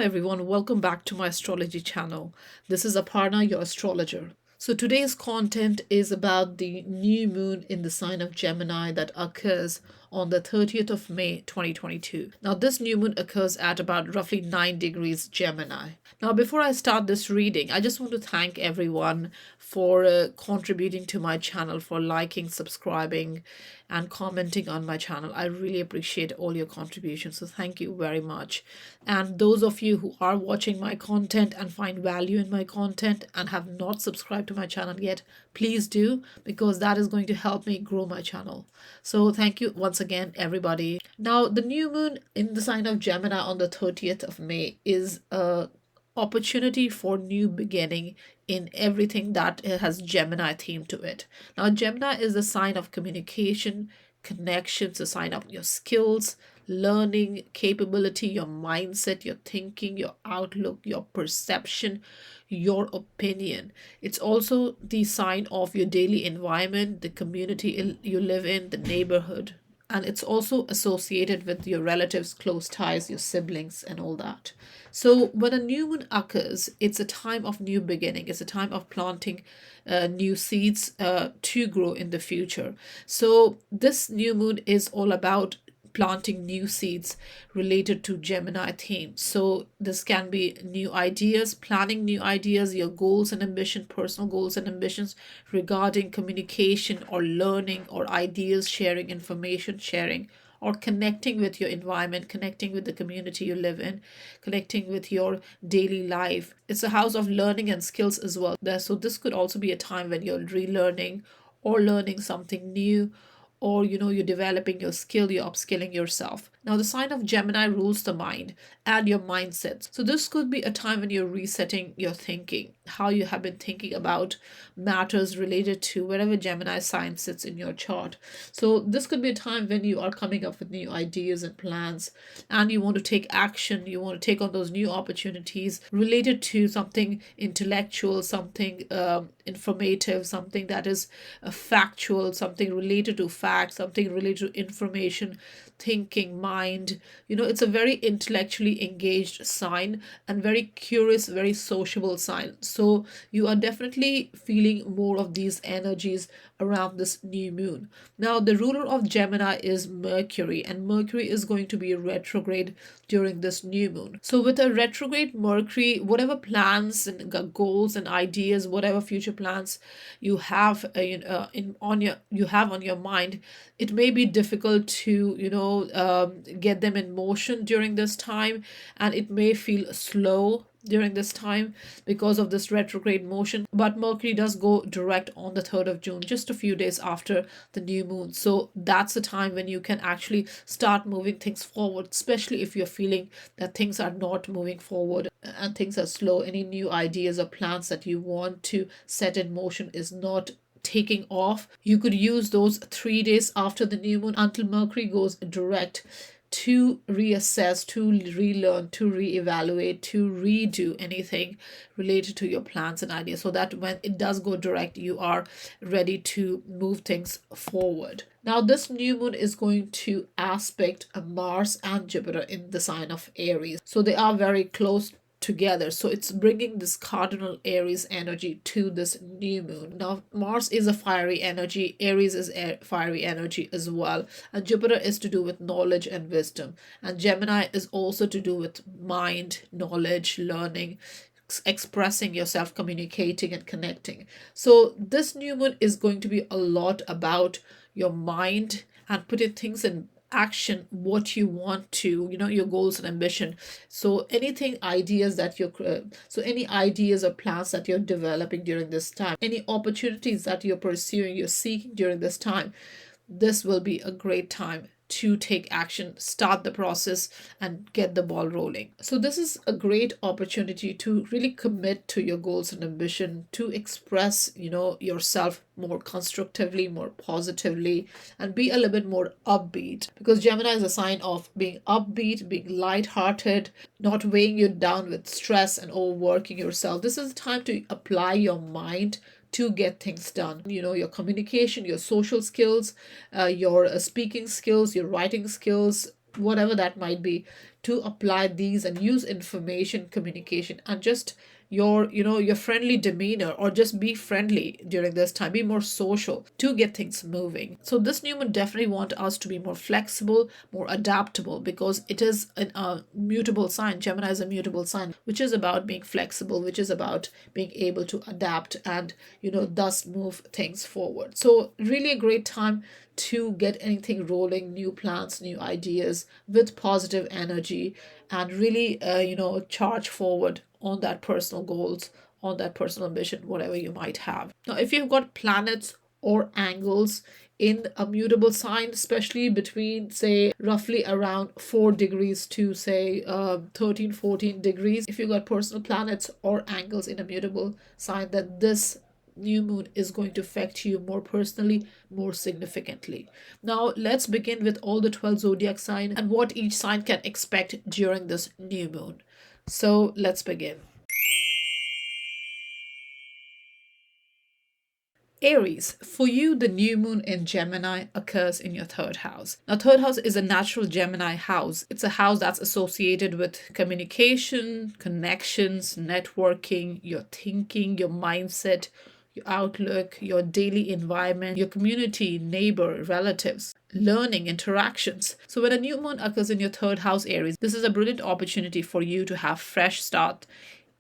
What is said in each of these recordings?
everyone, welcome back to my astrology channel. This is Aparna, your astrologer. So today's content is about the new moon in the sign of Gemini that occurs on the 30th of May 2022. Now this new moon occurs at about roughly 9 degrees Gemini. Now before I start this reading, I just want to thank everyone for contributing to my channel, for liking, subscribing, and commenting on my channel. I really appreciate all your contributions, so thank you very much. And those of you who are watching my content and find value in my content and have not subscribed to my channel yet, please do, because that is going to help me grow my channel. So thank you once again, everybody. Now the new moon in the sign of Gemini on the 30th of May is a opportunity for new beginning in everything that has Gemini theme to it. Now Gemini is the sign of communication, connections, a sign of your skills, learning capability, your mindset, your thinking, your outlook, your perception, your opinion. It's also the sign of your daily environment, the community you live in, the neighborhood. And it's also associated with your relatives, close ties, your siblings, and all that. So when a new moon occurs, it's a time of new beginning. It's a time of planting new seeds to grow in the future. So this new moon is all about planting new seeds related to Gemini theme. So this can be new ideas, planning new ideas, your goals and ambition, personal goals and ambitions regarding communication or learning or ideas sharing, information sharing, or connecting with your environment, connecting with the community you live in, connecting with your daily life. It's a house of learning and skills as well. So this could also be a time when you're relearning or learning something new, or you're developing your skill, you're upskilling yourself. Now the sign of Gemini rules the mind and your mindset. So this could be a time when you're resetting your thinking, how you have been thinking about matters related to wherever Gemini sign sits in your chart. So this could be a time when you are coming up with new ideas and plans, and you want to take action, you want to take on those new opportunities related to something intellectual, something informative, something that is factual, something related to facts, something related to information, thinking, mind. It's a very intellectually engaged sign and very curious, very sociable sign. So you are definitely feeling more of these energies around this new moon. Now the ruler of Gemini is Mercury, and Mercury is going to be retrograde during this new moon. So with a retrograde Mercury, whatever plans and goals and ideas, whatever future plans you have on your mind, it may be difficult to get them in motion during this time, and it may feel slow during this time because of this retrograde motion. But Mercury does go direct on the 3rd of June, just a few days after the new moon. So that's the time when you can actually start moving things forward, especially if you're feeling that things are not moving forward and things are slow. Any new ideas or plans that you want to set in motion is not taking off. You could use those 3 days after the new moon until Mercury goes direct to reassess, to relearn, to reevaluate, to redo anything related to your plans and ideas, so that when it does go direct, you are ready to move things forward. Now this new moon is going to aspect Mars and Jupiter in the sign of Aries. So they are very close together, so it's bringing this cardinal Aries energy to this new moon. Now Mars is a fiery energy, Aries is a fiery energy as well, and Jupiter is to do with knowledge and wisdom, and Gemini is also to do with mind, knowledge, learning, expressing yourself, communicating and connecting. So this new moon is going to be a lot about your mind and putting things in action, what you want to, your goals and ambition. So any ideas or plans that you're developing during this time, any opportunities that you're pursuing, you're seeking during this time, this will be a great time to take action, start the process, and get the ball rolling. So this is a great opportunity to really commit to your goals and ambition, to express yourself more constructively, more positively, and be a little bit more upbeat, because Gemini is a sign of being upbeat, being light-hearted, not weighing you down with stress and overworking yourself. This is the time to apply your mind to get things done. Your communication, your social skills, your speaking skills, your writing skills, whatever that might be, to apply these and use information, communication, and just your friendly demeanor, or just be friendly during this time, be more social to get things moving. So this new moon definitely want us to be more flexible, more adaptable, because it is a mutable sign. Gemini is a mutable sign, which is about being flexible, which is about being able to adapt and thus move things forward. So really a great time to get anything rolling, new plans, new ideas with positive energy, and really charge forward on that personal goals, on that personal ambition, whatever you might have. Now if you've got planets or angles in a mutable sign, especially between, say, roughly around 4 degrees to, say, 13, 14 degrees, if you've got personal planets or angles in a mutable sign, then this new moon is going to affect you more personally, more significantly. Now let's begin with all the 12 zodiac signs and what each sign can expect during this new moon. So let's begin. Aries, for you, the new moon in Gemini occurs in your third house. Now, third house is a natural Gemini house. It's a house that's associated with communication, connections, networking, your thinking, your mindset, your outlook, your daily environment, your community, neighbor, relatives, learning, interactions. So when a new moon occurs in your third house, Aries, this is a brilliant opportunity for you to have fresh start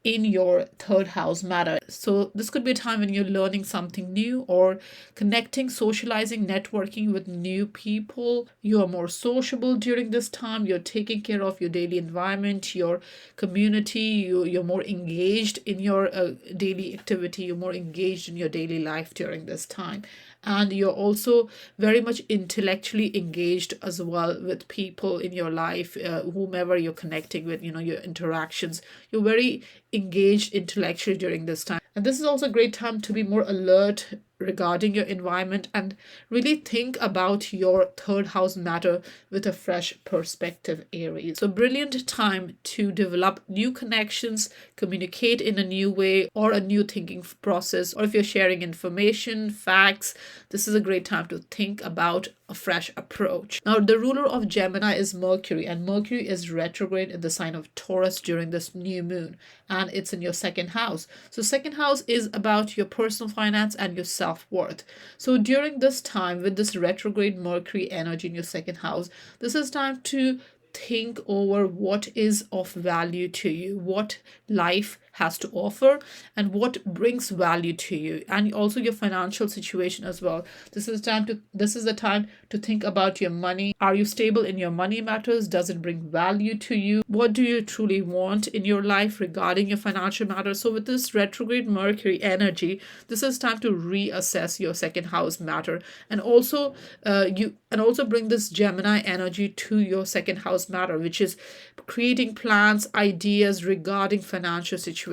in your third house matter. So this could be a time when you're learning something new, or connecting, socializing, networking with new people. You are more sociable during this time. You're taking care of your daily environment, your community. You're more engaged in your daily activity. You're more engaged in your daily life during this time. And you're also very much intellectually engaged as well with people in your life, whomever you're connecting with, your interactions. You're very engaged intellectually during this time. And this is also a great time to be more alert regarding your environment and really think about your third house matter with a fresh perspective, Aries. So brilliant time to develop new connections, communicate in a new way, or a new thinking process, or if you're sharing information, facts, this is a great time to think about a fresh approach. Now, the ruler of Gemini is Mercury, and Mercury is retrograde in the sign of Taurus during this new moon, and it's in your second house. So second house is about your personal finance and your self-worth. So during this time, with this retrograde Mercury energy in your second house, this is time to think over what is of value to you, what life has to offer, and what brings value to you, and also your financial situation as well. This is the time to think about your money. Are you stable in your money matters? Does it bring value to you? What do you truly want in your life regarding your financial matters? So with this retrograde Mercury energy, this is time to reassess your second house matter, and also bring this Gemini energy to your second house matter, which is creating plans, ideas regarding financial situations,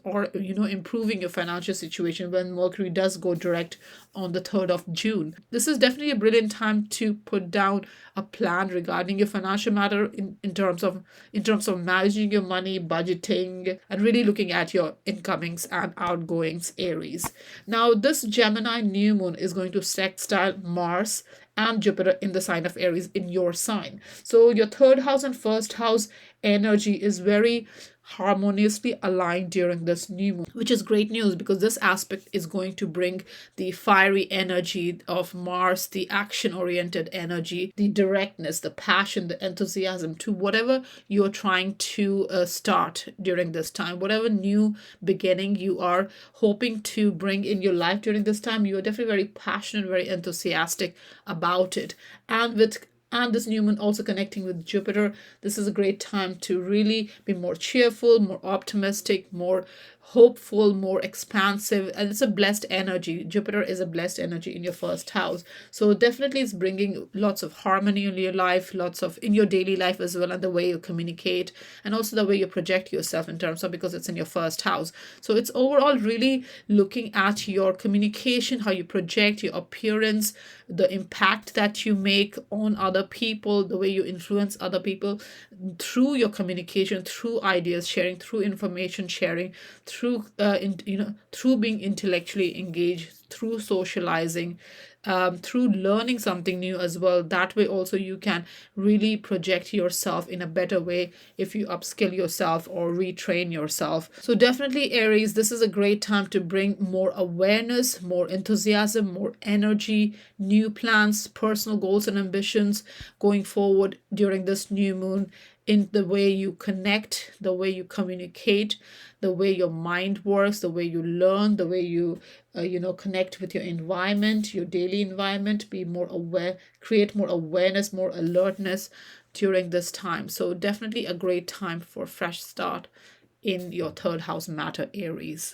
or improving your financial situation when Mercury does go direct on the 3rd of June. This is definitely a brilliant time to put down a plan regarding your financial matter in terms of managing your money, budgeting, and really looking at your incomings and outgoings, Aries. Now, this Gemini new moon is going to sextile Mars and Jupiter in the sign of Aries in your sign. So your third house and first house energy is very harmoniously aligned during this new moon, which is great news, because this aspect is going to bring the fiery energy of Mars, the action oriented energy, the directness, the passion, the enthusiasm to whatever you're trying to start during this time. Whatever new beginning you are hoping to bring in your life during this time, you are definitely very passionate, very enthusiastic about it. And this new moon also connecting with Jupiter, this is a great time to really be more cheerful, more optimistic, more hopeful, more expansive, and it's a blessed energy. Jupiter is a blessed energy in your first house. So definitely it's bringing lots of harmony in your life, lots of in your daily life as well, and the way you communicate, and also the way you project yourself in terms of, because it's in your first house. So it's overall really looking at your communication, how you project, your appearance, the impact that you make on other people, the way you influence other people. through your communication, through ideas sharing, through information sharing, through through being intellectually engaged, through socializing, through learning something new as well. That way also you can really project yourself in a better way if you upskill yourself or retrain yourself. So definitely Aries, this is a great time to bring more awareness, more enthusiasm, more energy, new plans, personal goals and ambitions going forward during this new moon, in the way you connect, the way you communicate, the way your mind works, the way you learn, the way you connect with your environment, your daily environment. Be more aware, create more awareness, more alertness during this time. So definitely a great time for fresh start in your third house matter, Aries.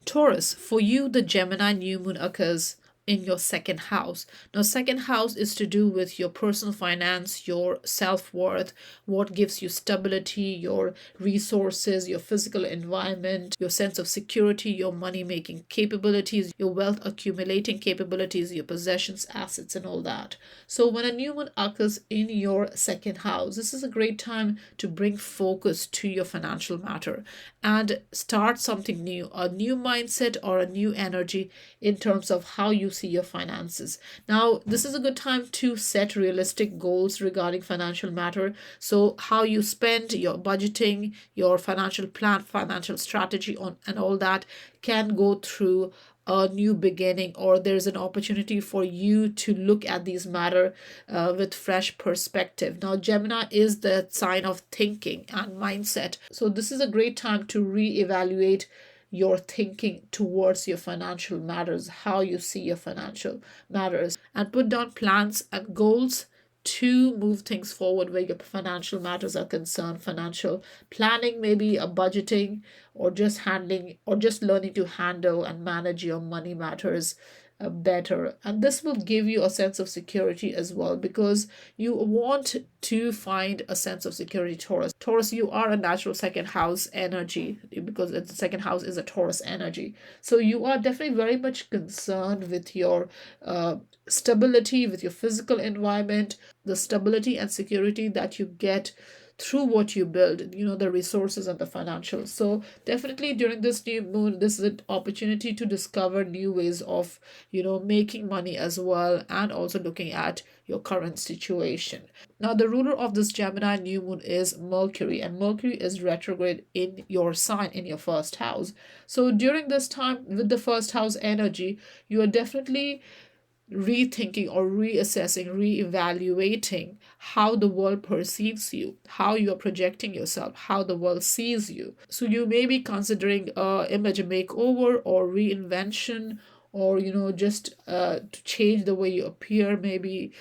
Taurus, for you, the Gemini new moon occurs in your second house. Now, second house is to do with your personal finance, your self worth, what gives you stability, your resources, your physical environment, your sense of security, your money making capabilities, your wealth accumulating capabilities, your possessions, assets, and all that. So, when a new moon occurs in your second house, this is a great time to bring focus to your financial matter and start something new, a new mindset or a new energy in terms of how you see your finances. Now, this is a good time to set realistic goals regarding financial matter. So, how you spend, your budgeting, your financial plan, financial strategy on and all that can go through a new beginning, or there's an opportunity for you to look at these matter with fresh perspective. Now, Gemini is the sign of thinking and mindset, so this is a great time to reevaluate your thinking towards your financial matters, how you see your financial matters, and put down plans and goals to move things forward where your financial matters are concerned. Financial planning, maybe a budgeting, or just handling, or just learning to handle and manage your money matters better. And this will give you a sense of security as well, because you want to find a sense of security. Taurus, you are a natural second house energy, because the second house is a Taurus energy. So you are definitely very much concerned with your stability, with your physical environment, the stability and security that you get through what you build, the resources and the financials. So definitely during this new moon, this is an opportunity to discover new ways of, making money as well, and also looking at your current situation. Now, the ruler of this Gemini new moon is Mercury, and Mercury is retrograde in your sign, in your first house. So during this time with the first house energy, you are definitely rethinking or reassessing, reevaluating how the world perceives you, how you are projecting yourself, how the world sees you. So you may be considering a image makeover or reinvention, or just to change the way you appear. Maybe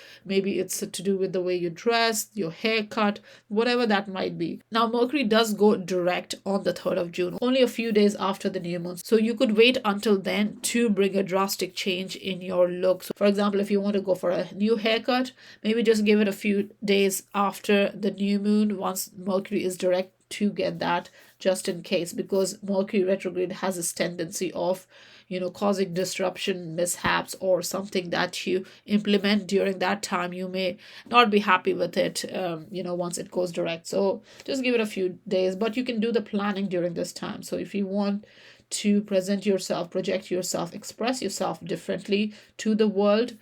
it's to do with the way you dress, your haircut, whatever that might be. Now, Mercury does go direct on the 3rd of June, only a few days after the new moon, so you could wait until then to bring a drastic change in your look. So for example, if you want to go for a new haircut, maybe just give it a few days after the new moon, once Mercury is direct, to get that, just in case, because Mercury retrograde has this tendency of causing disruption, mishaps, or something that you implement during that time. You may not be happy with it, once it goes direct. So just give it a few days, but you can do the planning during this time. So if you want to present yourself, project yourself, express yourself differently to the world,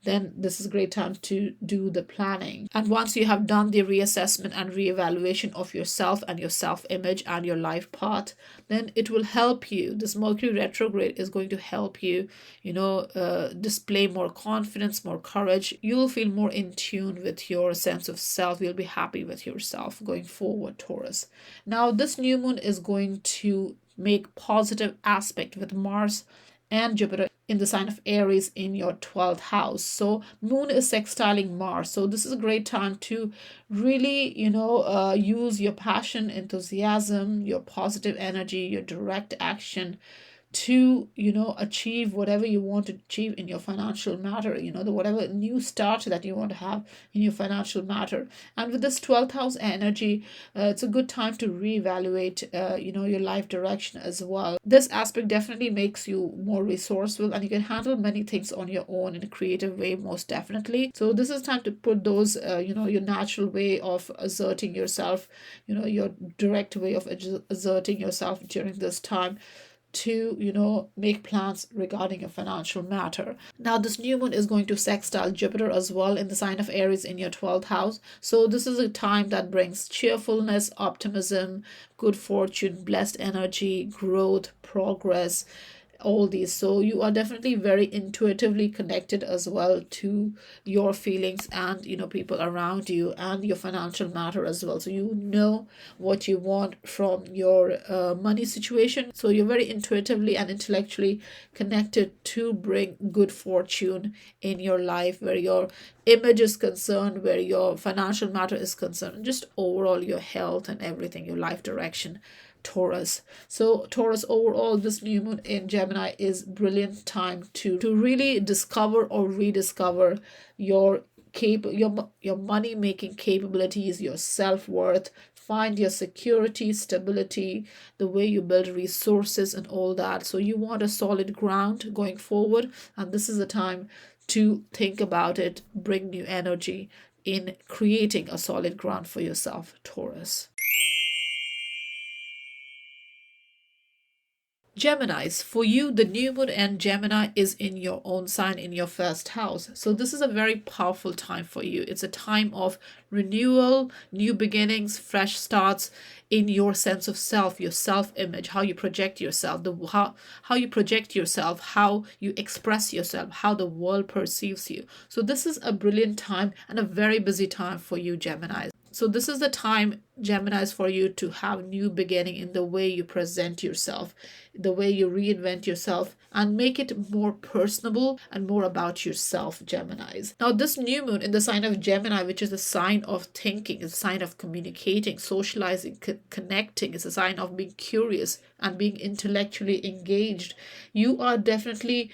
then this is a great time to do the planning. And once you have done the reassessment and reevaluation of yourself and your self-image and your life path, then it will help you. This Mercury retrograde is going to help you, display more confidence, more courage. You'll feel more in tune with your sense of self. You'll be happy with yourself going forward, Taurus. Now, this new moon is going to make positive aspect with Mars and Jupiter in the sign of Aries in your 12th house. So moon is sextiling Mars. So this is a great time to really, use your passion, enthusiasm, your positive energy, your direct action to achieve whatever you want to achieve in your financial matter, the whatever new start that you want to have in your financial matter. And with this 12th house energy, it's a good time to reevaluate your life direction as well. This aspect definitely makes you more resourceful, and you can handle many things on your own in a creative way, most definitely. So this is time to put those your natural way of asserting yourself, your direct way of asserting yourself during this time, to make plans regarding a financial matter. Now this new moon is going to sextile Jupiter as well in the sign of Aries in your 12th house. So this is a time that brings cheerfulness, optimism, good fortune, blessed energy, growth, progress, all these. So you are definitely very intuitively connected as well to your feelings and people around you and your financial matter as well. So you know what you want from your money situation. So you're very intuitively and intellectually connected to bring good fortune in your life, where your image is concerned, where your financial matter is concerned, just overall your health and everything, your life direction, Taurus. So Taurus, overall, this new moon in Gemini is brilliant time to really discover or rediscover your your money making capabilities, your self-worth, find your security, stability, the way you build resources and all that. So you want a solid ground going forward, and this is the time to think about it, bring new energy in creating a solid ground for yourself, Taurus. Geminis, for you, the new moon and Gemini is in your own sign in your first house. So this is a very powerful time for you. It's a time of renewal, new beginnings, fresh starts in your sense of self, your self-image, how you project yourself, how you project yourself, how you express yourself, how the world perceives you. So this is a brilliant time and a very busy time for you, Geminis. So this is the time, Geminis, for you to have new beginning in the way you present yourself, the way you reinvent yourself, and make it more personable and more about yourself, Geminis. Now, this new moon in the sign of Gemini, which is a sign of thinking, is a sign of communicating, socializing, connecting, it's a sign of being curious and being intellectually engaged. You are definitely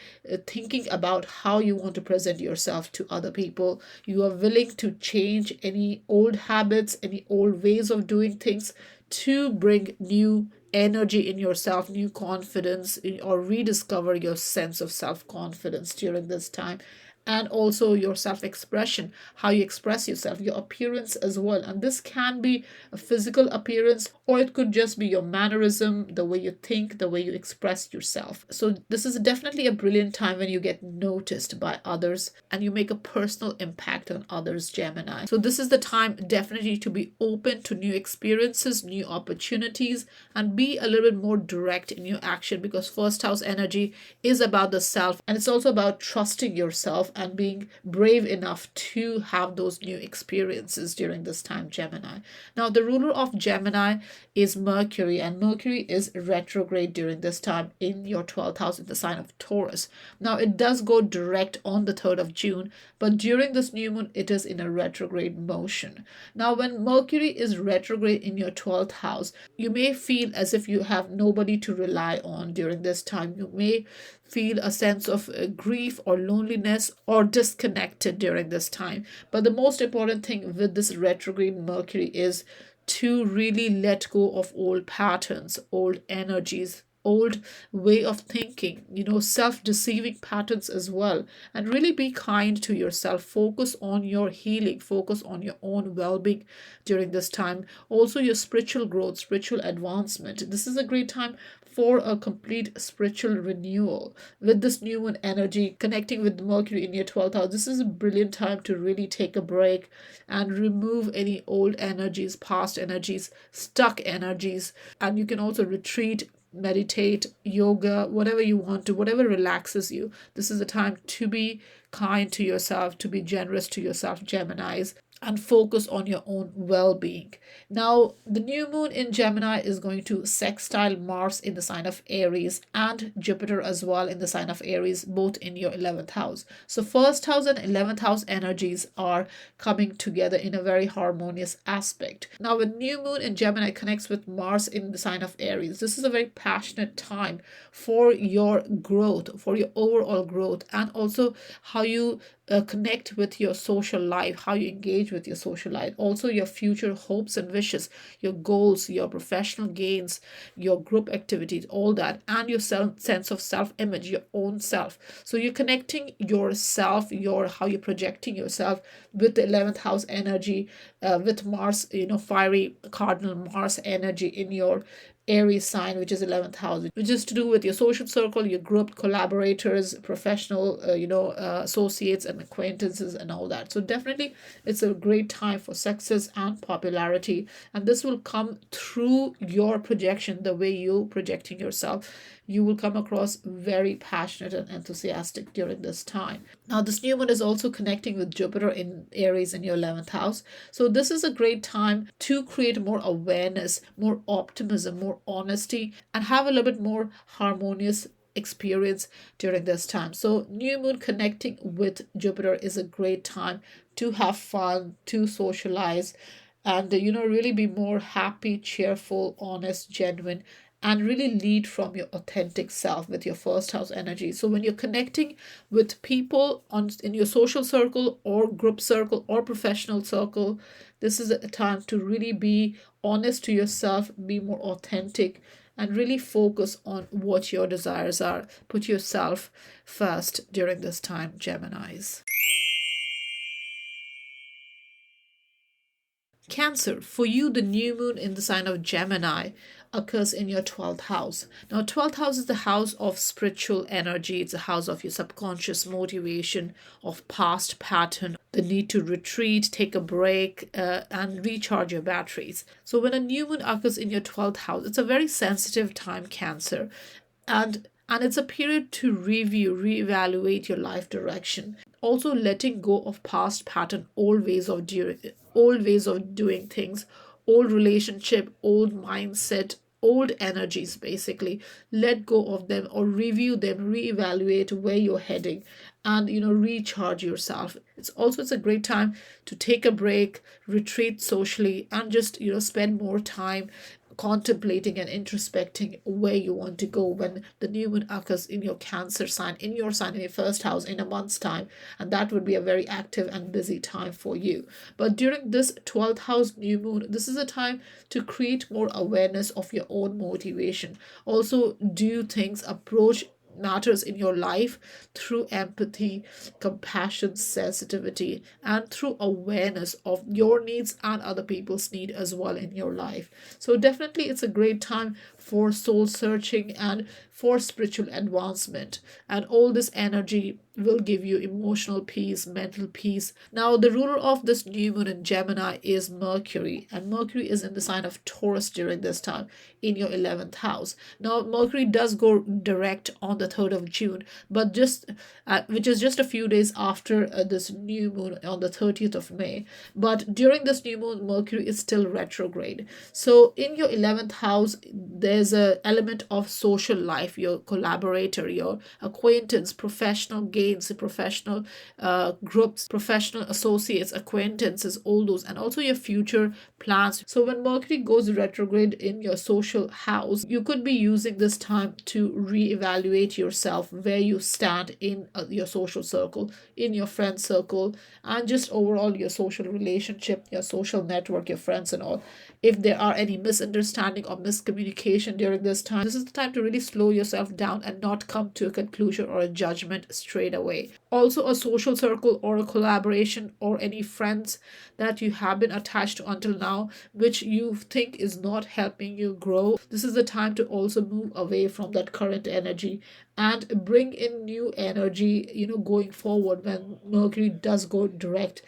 thinking about how you want to present yourself to other people. You are willing to change any old habits, any old ways of doing things to bring new energy in yourself, new confidence, or rediscover your sense of self-confidence during this time. And also your self-expression, how you express yourself, your appearance as well. And this can be a physical appearance, or it could just be your mannerism, the way you think, the way you express yourself. So this is definitely a brilliant time when you get noticed by others and you make a personal impact on others, Gemini. So this is the time definitely to be open to new experiences, new opportunities, and be a little bit more direct in your action, because first house energy is about the self, and it's also about trusting yourself and being brave enough to have those new experiences during this time, Gemini. Now, the ruler of Gemini is Mercury, and Mercury is retrograde during this time in your 12th house in the sign of Taurus. Now, it does go direct on the 3rd of June, but during this new moon, it is in a retrograde motion. Now, when Mercury is retrograde in your 12th house, you may feel as if you have nobody to rely on during this time. You may feel a sense of grief or loneliness or disconnected during this time. But the most important thing with this retrograde Mercury is to really let go of old patterns, old energies, old way of thinking, self-deceiving patterns as well, and really be kind to yourself. Focus on your healing, focus on your own well-being during this time. Also your spiritual growth, spiritual advancement. This is a great time for a complete spiritual renewal. With this new moon energy connecting with Mercury in your 12th house, this is a brilliant time to really take a break and remove any old energies, past energies, stuck energies. And you can also retreat, meditate, yoga, whatever you want to, whatever relaxes you. This is a time to be kind to yourself, to be generous to yourself, Geminis. and focus on your own well-being. Now, the new moon in Gemini is going to sextile Mars in the sign of Aries and Jupiter as well in the sign of Aries, both in your 11th house. So first house and 11th house energies are coming together in a very harmonious aspect. Now, when new moon in Gemini connects with Mars in the sign of Aries, this is a very passionate time for your growth, for your overall growth, and also how you connect with your social life, how you engage with your social life, also your future hopes and wishes, your goals, your professional gains, your group activities, all that, and your sense of self-image, your own self. So you're connecting yourself, your how you're projecting yourself with the 11th house energy, with Mars, fiery cardinal Mars energy in your Aries sign, which is 11th house, which is to do with your social circle, your group, collaborators, professional, associates and acquaintances and all that. So definitely it's a great time for success and popularity. And this will come through your projection, the way you projecting yourself. You will come across very passionate and enthusiastic during this time. Now, this new moon is also connecting with Jupiter in Aries in your 11th house. So this is a great time to create more awareness, more optimism, more honesty, and have a little bit more harmonious experience during this time. So new moon connecting with Jupiter is a great time to have fun, to socialize, and really be more happy, cheerful, honest, genuine, and really lead from your authentic self with your first house energy. So when you're connecting with people in your social circle or group circle or professional circle, this is a time to really be honest to yourself, be more authentic, and really focus on what your desires are. Put yourself first during this time, Geminis. Cancer, for you, the new moon in the sign of Gemini occurs in your 12th house. Now, 12th house is the house of spiritual energy. It's a house of your subconscious motivation, of past pattern, the need to retreat, take a break, and recharge your batteries. So when a new moon occurs in your 12th house, it's a very sensitive time, Cancer. And it's a period to review, reevaluate your life direction. Also letting go of past pattern, old ways of doing things, old relationship, old mindset, old energies basically. Let go of them or review them, reevaluate where you're heading, and recharge yourself. It's a great time to take a break, retreat socially, and just spend more time contemplating and introspecting where you want to go when the new moon occurs in your Cancer sign, in your sign, in your first house in a month's time. And that would be a very active and busy time for you. But during this 12th house new moon, this is a time to create more awareness of your own motivation. Also, do things, approach matters in your life through empathy, compassion, sensitivity, and through awareness of your needs and other people's need as well in your life. So definitely it's a great time for soul searching and for spiritual advancement, and all this energy will give you emotional peace, mental peace. Now, the ruler of this new moon in Gemini is Mercury, and Mercury is in the sign of Taurus during this time in your 11th house. Now, Mercury does go direct on the 3rd of June, but which is just a few days after this new moon on the 30th of May. But during this new moon, Mercury is still retrograde. So in your 11th house, there's an element of social life, your collaborator, your acquaintance, professional gains, professional groups, professional associates, acquaintances, all those, and also your future plans. So when Mercury goes retrograde in your social house, you could be using this time to reevaluate yourself, where you stand in your social circle, in your friend circle, and just overall your social relationship, your social network, your friends and all. If there are any misunderstanding or miscommunication during this time, this is the time to really slow yourself down and not come to a conclusion or a judgment straight away. Also, a social circle or a collaboration or any friends that you have been attached to until now, which you think is not helping you grow, this is the time to also move away from that current energy and bring in new energy, going forward when Mercury does go direct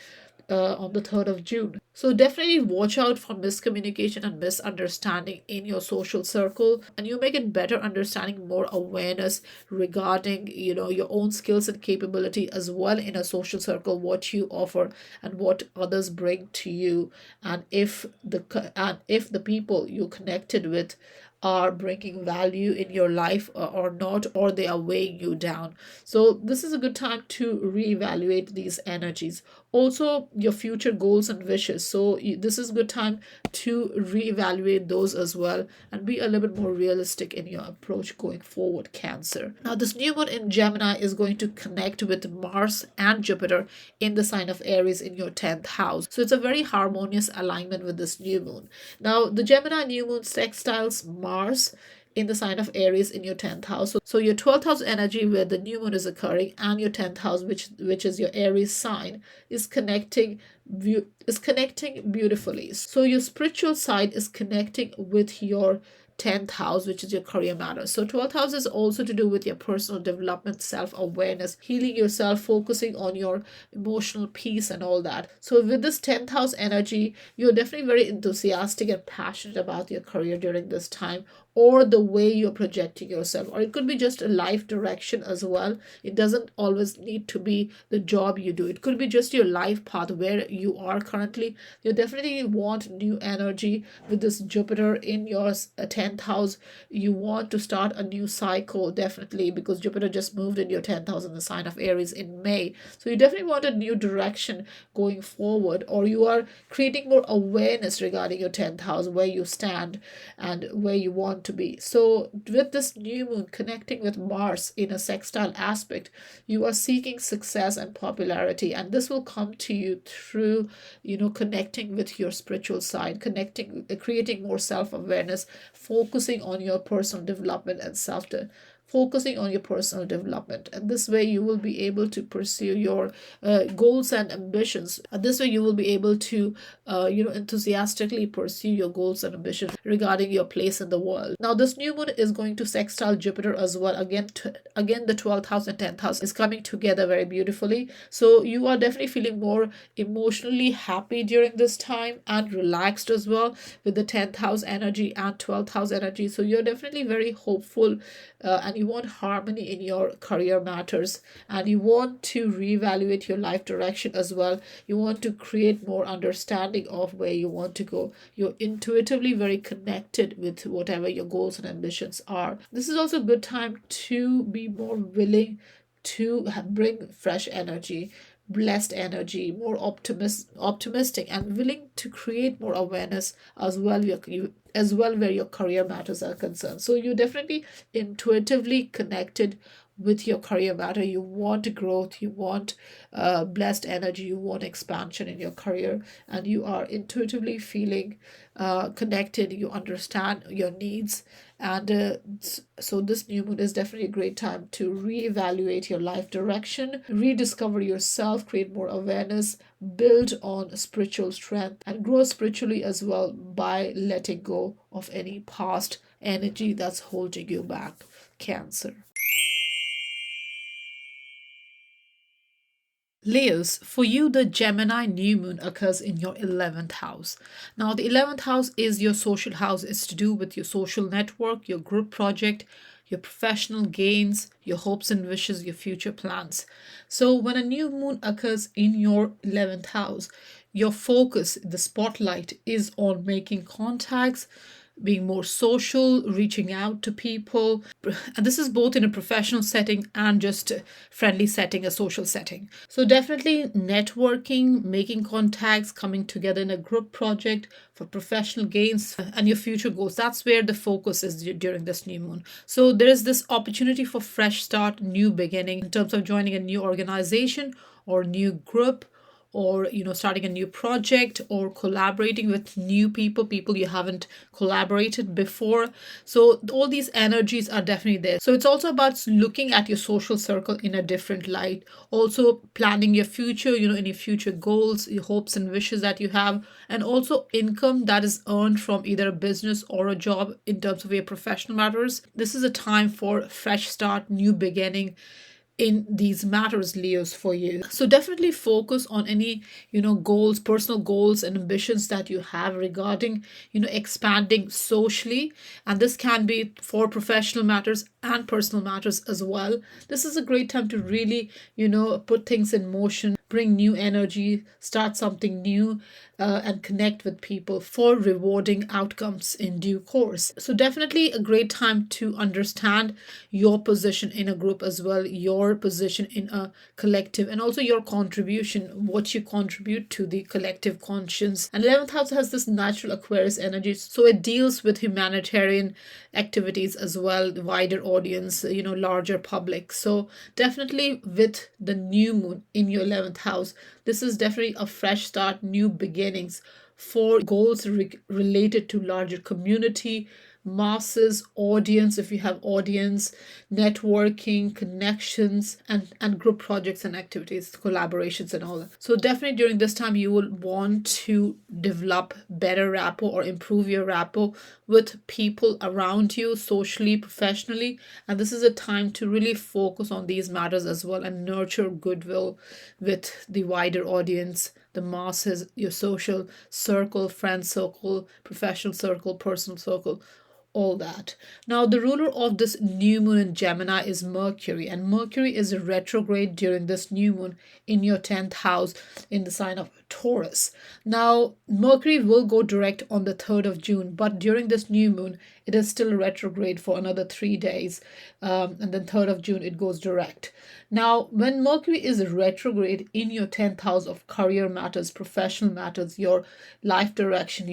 on the 3rd of June. So definitely watch out for miscommunication and misunderstanding in your social circle, and you make it better understanding more awareness regarding, your own skills and capability as well in a social circle, what you offer and what others bring to you, and if the people you connected with are bringing value in your life or not, or they are weighing you down. So this is a good time to reevaluate these energies. Also, your future goals and wishes. So this is a good time to reevaluate those as well and be a little bit more realistic in your approach going forward, Cancer. Now, this new moon in Gemini is going to connect with Mars and Jupiter in the sign of Aries in your 10th house. So it's a very harmonious alignment with this new moon. Now, the Gemini new moon sextiles Mars in the sign of Aries in your 10th house. So your 12th house energy where the new moon is occurring and your 10th house, which is your Aries sign, is connecting beautifully. So your spiritual side is connecting with your 10th house, which is your career matters. So 12th house is also to do with your personal development, self-awareness, healing yourself, focusing on your emotional peace and all that. So with this 10th house energy, you're definitely very enthusiastic and passionate about your career during this time, or the way you're projecting yourself, or it could be just a life direction as well. It doesn't always need to be the job you do, it could be just your life path where you are currently. You definitely want new energy with this Jupiter in your 10th house. You want to start a new cycle, definitely, because Jupiter just moved in your 10th house in the sign of Aries in May. So you definitely want a new direction going forward, or you are creating more awareness regarding your 10th house, where you stand and where you want to be. So with this new moon connecting with Mars in a sextile aspect, you are seeking success and popularity, and this will come to you through connecting with your spiritual side, creating more self-awareness, focusing on your personal development and focusing on your personal development. And this way you will be able to pursue your goals and ambitions. And this way you will be able to enthusiastically pursue your goals and ambitions regarding your place in the world. Now this new moon is going to sextile Jupiter as well. Again, the 12th house and 10th house is coming together very beautifully. So you are definitely feeling more emotionally happy during this time and relaxed as well with the 10th house energy and 12th house energy. So you're definitely very hopeful, and you want harmony in your career matters, and you want to reevaluate your life direction as well. You want to create more understanding of where you want to go. You're intuitively very connected with whatever your goals and ambitions are. This is also a good time to be more willing to bring fresh energy, blessed energy, more optimistic, and willing to create more awareness as well. As well where your career matters are concerned. So you're definitely intuitively connected with your career matter. You want growth, you want blessed energy, you want expansion in your career, and you are intuitively feeling connected. You understand your needs, and so this new moon is definitely a great time to reevaluate your life direction, rediscover yourself, create more awareness, build on spiritual strength, and grow spiritually as well by letting go of any past energy that's holding you back, Cancer. Leos, for you, the Gemini new moon occurs in your 11th house. Now, the 11th house is your social house. It's to do with your social network, your group project, your professional gains, your hopes and wishes, your future plans. So, when a new moon occurs in your 11th house, your focus, the spotlight, is on making contacts, being more social, reaching out to people. And this is both in a professional setting and just a friendly setting, a social setting. So definitely networking, making contacts, coming together in a group project for professional gains and your future goals. That's where the focus is during this new moon. So there is this opportunity for fresh start, new beginning in terms of joining a new organization or new group, or starting a new project, or collaborating with new people you haven't collaborated before. So all these energies are definitely there. So it's also about looking at your social circle in a different light, also planning your future, any future goals, your hopes and wishes that you have, and also income that is earned from either a business or a job in terms of your professional matters. This is a time for fresh start, new beginning, in these matters, Leos, for you. So definitely focus on any, goals, personal goals and ambitions that you have regarding, expanding socially. And this can be for professional matters and personal matters as well. This is a great time to really, put things in motion, bring new energy, start something new, and connect with people for rewarding outcomes in due course. So, definitely a great time to understand your position in a group as well, your position in a collective, and also your contribution, what you contribute to the collective conscience. And 11th house has this natural Aquarius energy, so it deals with humanitarian activities as well, the wider audience, larger public. So, definitely with the new moon in your 11th house, this is definitely a fresh start, new beginnings for goals related to larger community, masses, audience, if you have audience, networking, connections, and group projects and activities, collaborations, and all that. So, definitely during this time, you will want to develop better rapport or improve your rapport with people around you, socially, professionally. And this is a time to really focus on these matters as well and nurture goodwill with the wider audience, the masses, your social circle, friend circle, professional circle, personal circle, all that. Now, the ruler of this new moon in Gemini is Mercury, and Mercury is retrograde during this new moon in your 10th house in the sign of Taurus. Now, Mercury will go direct on the 3rd of June, but during this new moon, it is still retrograde for another 3 days, and then 3rd of June, it goes direct. Now, when Mercury is retrograde in your 10th house of career matters, professional matters, your life direction,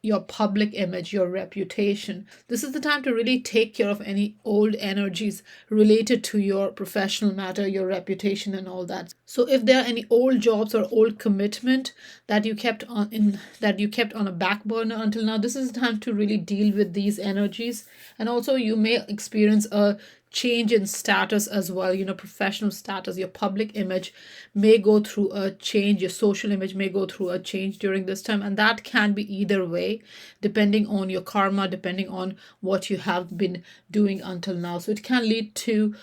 your public image, your reputation, this is the time to really take care of any old energies related to your professional matter, your reputation, and all that. So, if there are any old jobs or old commitment that you kept on a back burner until now, this is the time to really deal with these energies. And also, you may experience a change in status as well, professional status, your public image may go through a change, your social image may go through a change during this time, and that can be either way depending on your karma, depending on what you have been doing until now. So it can lead to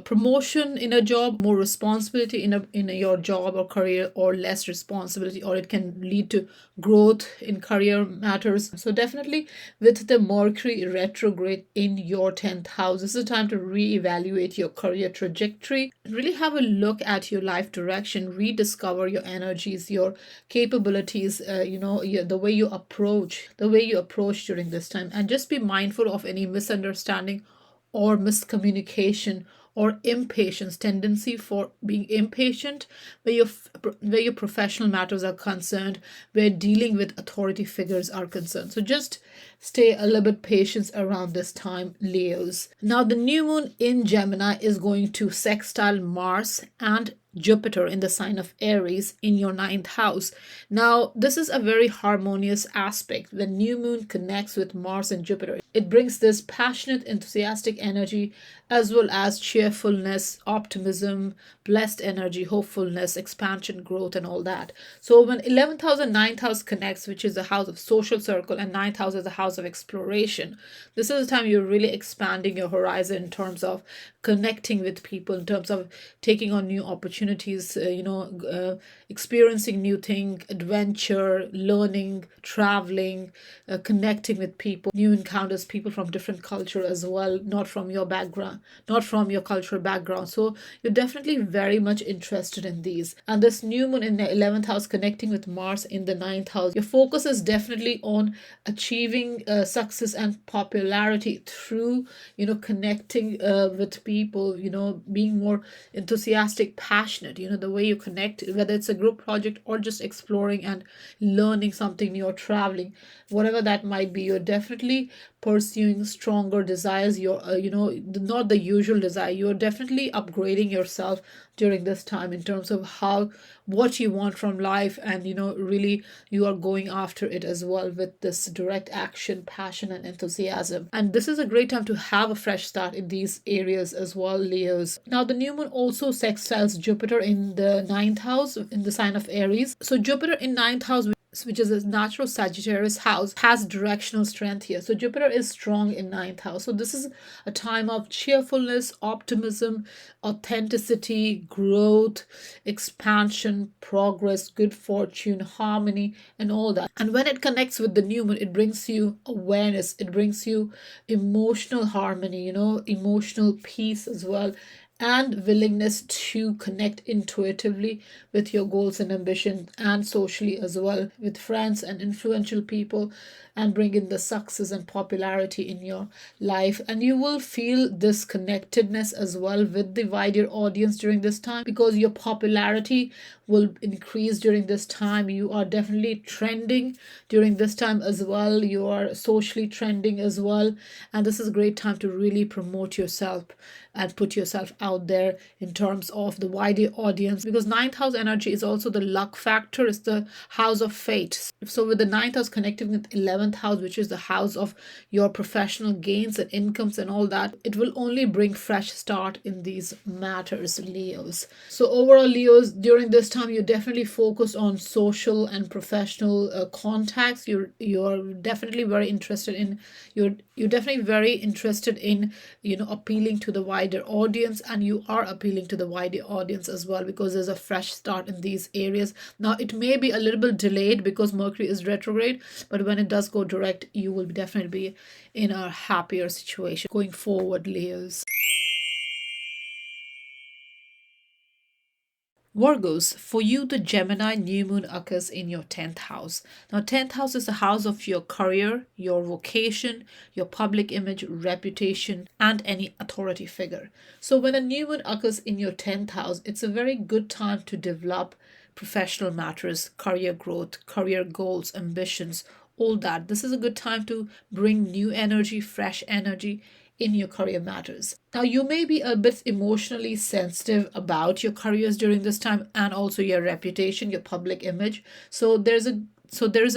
promotion in a job, more responsibility in your job or career, or less responsibility, or it can lead to growth in career matters. So definitely with the Mercury retrograde in your 10th house, this is a time to reevaluate your career trajectory, really have a look at your life direction, rediscover your energies, your capabilities, the way you approach during this time, and just be mindful of any misunderstanding or miscommunication or impatience, tendency for being impatient where your professional matters are concerned, where dealing with authority figures are concerned. So just stay a little bit patient around this time, Leos. Now, the new moon in Gemini is going to sextile Mars and Jupiter in the sign of Aries in your 9th house. Now, this is a very harmonious aspect. When new moon connects with Mars and Jupiter, it brings this passionate, enthusiastic energy as well as cheerfulness, optimism, blessed energy, hopefulness, expansion, growth, and all that. So when 11th house and 9th house connects, which is the house of social circle, and 9th house is the house of exploration, this is the time you're really expanding your horizon in terms of connecting with people, in terms of taking on new opportunities, experiencing new things, adventure, learning, traveling, connecting with people, new encounters, people from different culture as well, not from your background, not from your cultural background. So you're definitely very much interested in these. And this new moon in the 11th house connecting with Mars in the 9th house, your focus is definitely on achieving success and popularity through, connecting with people, being more enthusiastic, passionate, the way you connect, whether it's a group project or just exploring and learning something new or traveling, whatever that might be, you're definitely pursuing stronger desires. You're not the usual desire, you're definitely upgrading yourself during this time in terms of what you want from life, and really you are going after it as well with this direct action, passion, and enthusiasm. And this is a great time to have a fresh start in these areas as well, Leos. Now, the new moon also sextiles Jupiter in the 9th house in the sign of Aries. So Jupiter in 9th house which is a natural Sagittarius house, has directional strength here. So Jupiter is strong in ninth house. So this is a time of cheerfulness, optimism, authenticity, growth, expansion, progress, good fortune, harmony, and all that. And when it connects with the new moon, it brings you awareness, it brings you emotional harmony, emotional peace as well, and willingness to connect intuitively with your goals and ambitions, and socially as well with friends and influential people, and bring in the success and popularity in your life. And you will feel this connectedness as well with the wider audience during this time, because your popularity will increase during this time. You are definitely trending during this time as well. You are socially trending as well. And this is a great time to really promote yourself and put yourself out there in terms of the wider audience, because ninth house energy is also the luck factor. It's the house of fate. So with the ninth house connecting with 11th house, which is the house of your professional gains and incomes and all that, it will only bring fresh start in these matters, Leos. So overall, Leos, during this time you definitely focus on social and professional contacts. You're definitely very interested in you're definitely very interested in appealing to the wider audience, and you are appealing to the wider audience as well, because there's a fresh start in these areas. Now it may be a little bit delayed because Mercury is retrograde, but when it does go direct, you will definitely be in a happier situation going forward, Leos. Virgos, for you, the Gemini new moon occurs in your 10th house. Now, 10th house is the house of your career, your vocation, your public image, reputation, and any authority figure. So, when a new moon occurs in your 10th house, it's a very good time to develop professional matters, career growth, career goals, ambitions, all that. This is a good time to bring new energy, fresh energy in your career matters. Now, you may be a bit emotionally sensitive about your careers during this time, and also your reputation, your public image. So there's an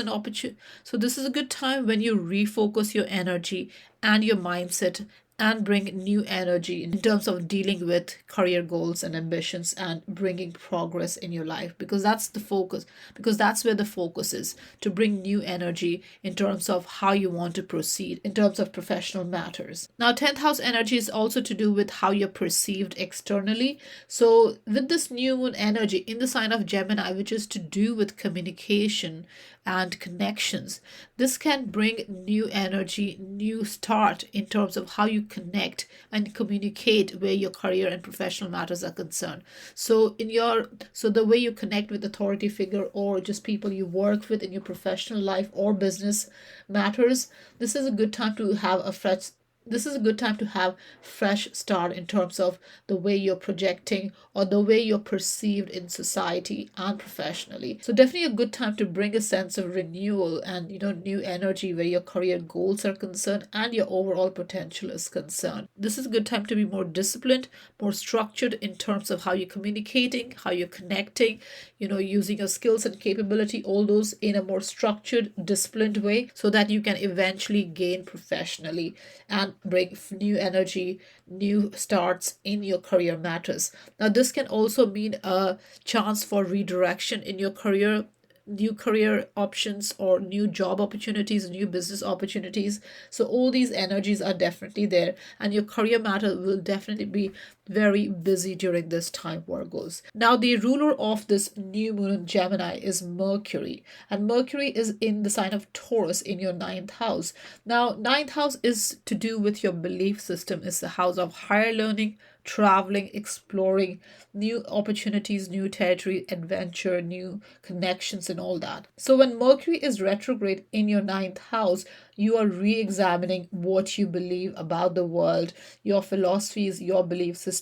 opportunity. So this is a good time when you refocus your energy and your mindset and bring new energy in terms of dealing with career goals and ambitions and bringing progress in your life, because that's the focus, because that's where the focus is, to bring new energy in terms of how you want to proceed in terms of professional matters. Now, 10th house energy is also to do with how you're perceived externally. So with this new moon energy in the sign of Gemini, which is to do with communication and connections, this can bring new energy, new start in terms of how you connect and communicate where your career and professional matters are concerned. So the way you connect with authority figure or just people you work with in your professional life or business matters, this is a good time to have a fresh this is a good time to have fresh start in terms of the way you're projecting or the way you're perceived in society and professionally. So definitely a good time to bring a sense of renewal and new energy where your career goals are concerned and your overall potential is concerned. This is a good time to be more disciplined, more structured in terms of how you're communicating, how you're connecting, using your skills and capability, all those in a more structured, disciplined way, so that you can eventually gain professionally and bring new energy, new starts in your career matters. Now, this can also mean a chance for redirection in your career, new career options or new job opportunities, new business opportunities. So all these energies are definitely there, and your career matter will definitely be very busy during this time, Virgos. Now, the ruler of this new moon in Gemini is Mercury, and Mercury is in the sign of Taurus in your ninth house. Now, ninth house is to do with your belief system. It's the house of higher learning, traveling, exploring new opportunities, new territory, adventure, new connections, and all that. So, when Mercury is retrograde in your ninth house, you are re examining what you believe about the world, your philosophies, your belief system,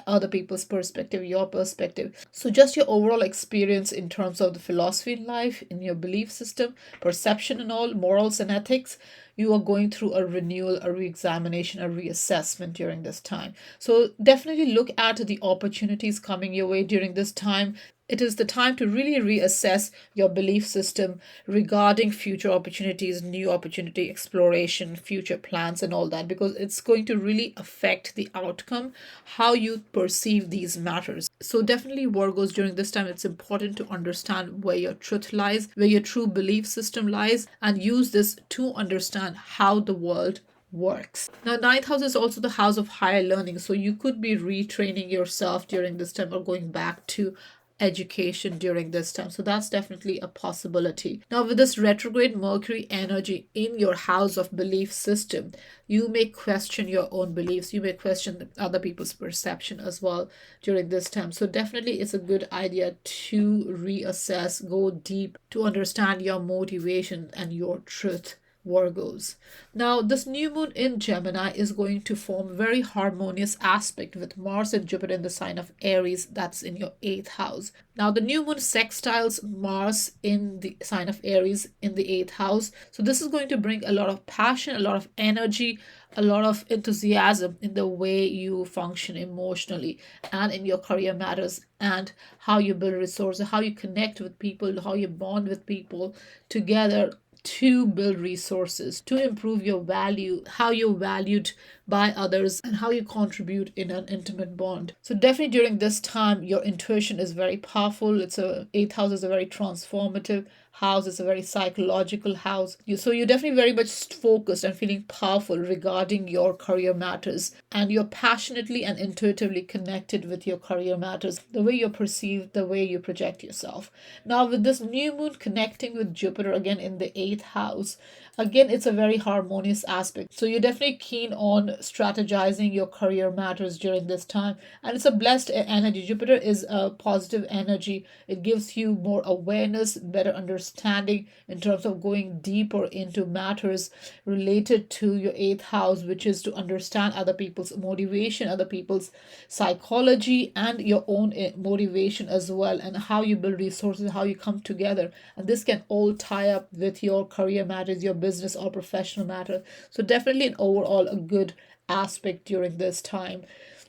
other people's perspective, your perspective. So, just your overall experience in terms of the philosophy in life, in your belief system, perception, and all, morals and ethics. You are going through a renewal, a re examination, a reassessment during this time. So, definitely look at the opportunities coming your way during this time. It is the time to really reassess your belief system regarding future opportunities, new opportunity, exploration, future plans, and all that, because it's going to really affect the outcome, how you perceive these matters. So, definitely, Virgos, during this time, it's important to understand where your truth lies, where your true belief system lies, and use this to understand how the world works. Now, ninth house is also the house of higher learning. So you could be retraining yourself during this time or going back to education during this time. So that's definitely a possibility. Now, with this retrograde Mercury energy in your house of belief system, you may question your own beliefs. You may question other people's perception as well during this time. So definitely it's a good idea to reassess, go deep to understand your motivation and your truth, Virgos. Now, this new moon in Gemini is going to form very harmonious aspect with Mars and Jupiter in the sign of Aries, that's in your eighth house. Now, the new moon sextiles Mars in the sign of Aries in the eighth house. So, this is going to bring a lot of passion, a lot of energy, a lot of enthusiasm in the way you function emotionally and in your career matters, and how you build resources, how you connect with people, how you bond with people together to build resources, to improve your value, how you're valued by others, and how you contribute in an intimate bond. So definitely during this time, your intuition is very powerful. It's a eighth house is a very transformative house. It's a very psychological house. So you're definitely very much focused and feeling powerful regarding your career matters, and you're passionately and intuitively connected with your career matters, the way you're perceived, the way you project yourself. Now, with this new moon connecting with Jupiter again in the eighth house, again, it's a very harmonious aspect. So you're definitely keen on strategizing your career matters during this time. And it's a blessed energy. Jupiter is a positive energy. It gives you more awareness, better understanding in terms of going deeper into matters related to your eighth house, which is to understand other people's motivation, other people's psychology, and your own motivation as well, and how you build resources, how you come together. And this can all tie up with your career matters, your business or professional matter. So definitely an overall a good aspect during this time,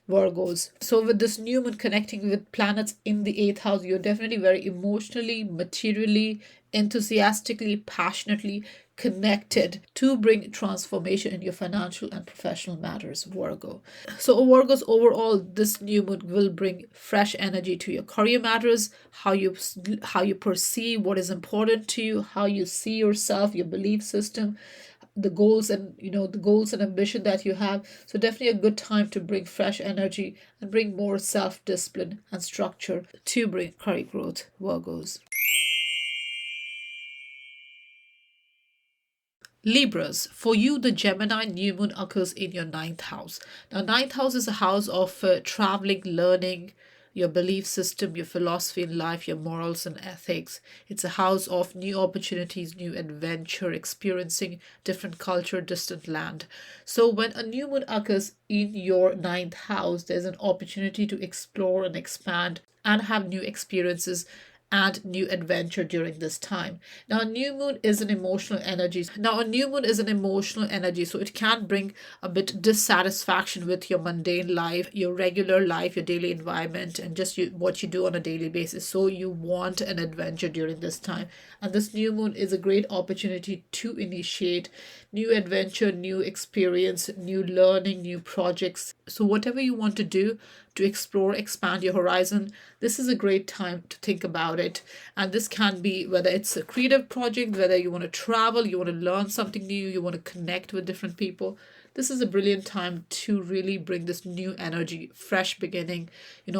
Virgos. So with this new moon connecting with planets in the eighth house, you're definitely very emotionally, materially, enthusiastically, passionately connected to bring transformation in your financial and professional matters, Virgo. So Virgos, overall, this new moon will bring fresh energy to your career matters, how you perceive what is important to you, how you see yourself, your belief system, the goals and the goals and ambition that you have. So definitely a good time to bring fresh energy and bring more self-discipline and structure to bring career growth, Virgos. Libras, for you, the Gemini new moon occurs in your ninth house. Now, ninth house is a house of traveling, learning, your belief system, your philosophy in life, your morals and ethics. It's a house of new opportunities, new adventure, experiencing different culture, distant land. So when a new moon occurs in your ninth house, there's an opportunity to explore and expand and have new experiences and new adventure during this time. Now, a new moon is an emotional energy. So it can bring a bit dissatisfaction with your mundane life, your regular life, your daily environment, and just what you do on a daily basis. So you want an adventure during this time. And this new moon is a great opportunity to initiate new adventure, new experience, new learning, new projects. So whatever you want to do to explore, expand your horizon, this is a great time to think about it. And this can be whether it's a creative project, whether you want to travel, you want to learn something new, you want to connect with different people. This is a brilliant time to really bring this new energy, fresh beginning,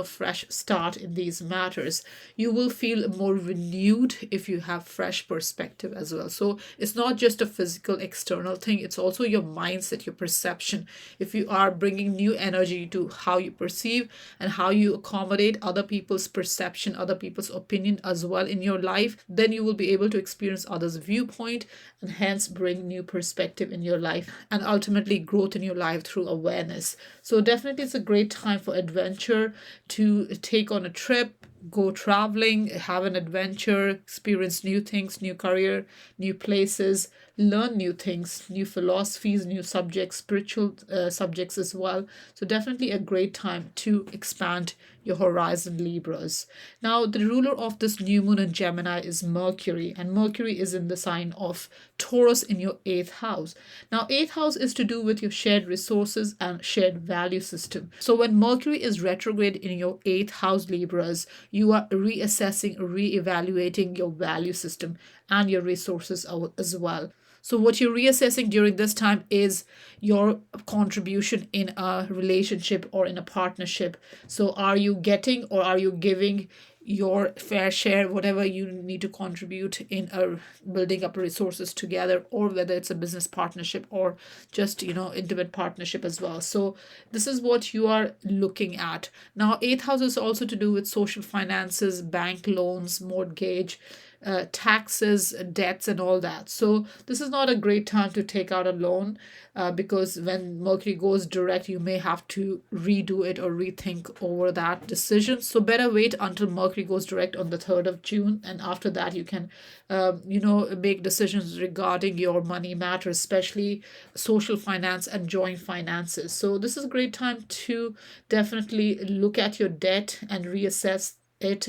fresh start in these matters. You will feel more renewed if you have fresh perspective as well. So it's not just a physical external thing, it's also your mindset, your perception. If you are bringing new energy to how you perceive and how you accommodate other people's perception, other people's opinion as well in your life, then you will be able to experience others' viewpoint and hence bring new perspective in your life and ultimately growth in your life through awareness. So definitely it's a great time for adventure, to take on a trip, go traveling, have an adventure, experience new things, new career, new places, learn new things, new philosophies, new subjects, spiritual subjects as well. So definitely a great time to expand your horizon, Libras. Now, the ruler of this new moon in Gemini is Mercury, and Mercury is in the sign of Taurus in your eighth house. Now, eighth house is to do with your shared resources and shared value system. So, when Mercury is retrograde in your eighth house, Libras, you are reassessing, reevaluating your value system and your resources as well. So, what you're reassessing during this time is your contribution in a relationship or in a partnership. So, are you getting or are you giving your fair share, whatever you need to contribute in a building up resources together, or whether it's a business partnership or just, intimate partnership as well. So, this is what you are looking at. Now, eighth house is also to do with social finances, bank loans, mortgage, taxes, debts, and all that. So this is not a great time to take out a loan because when Mercury goes direct, you may have to redo it or rethink over that decision. So better wait until Mercury goes direct on the 3rd of June, and after that you can, make decisions regarding your money matters, especially social finance and joint finances. So this is a great time to definitely look at your debt and reassess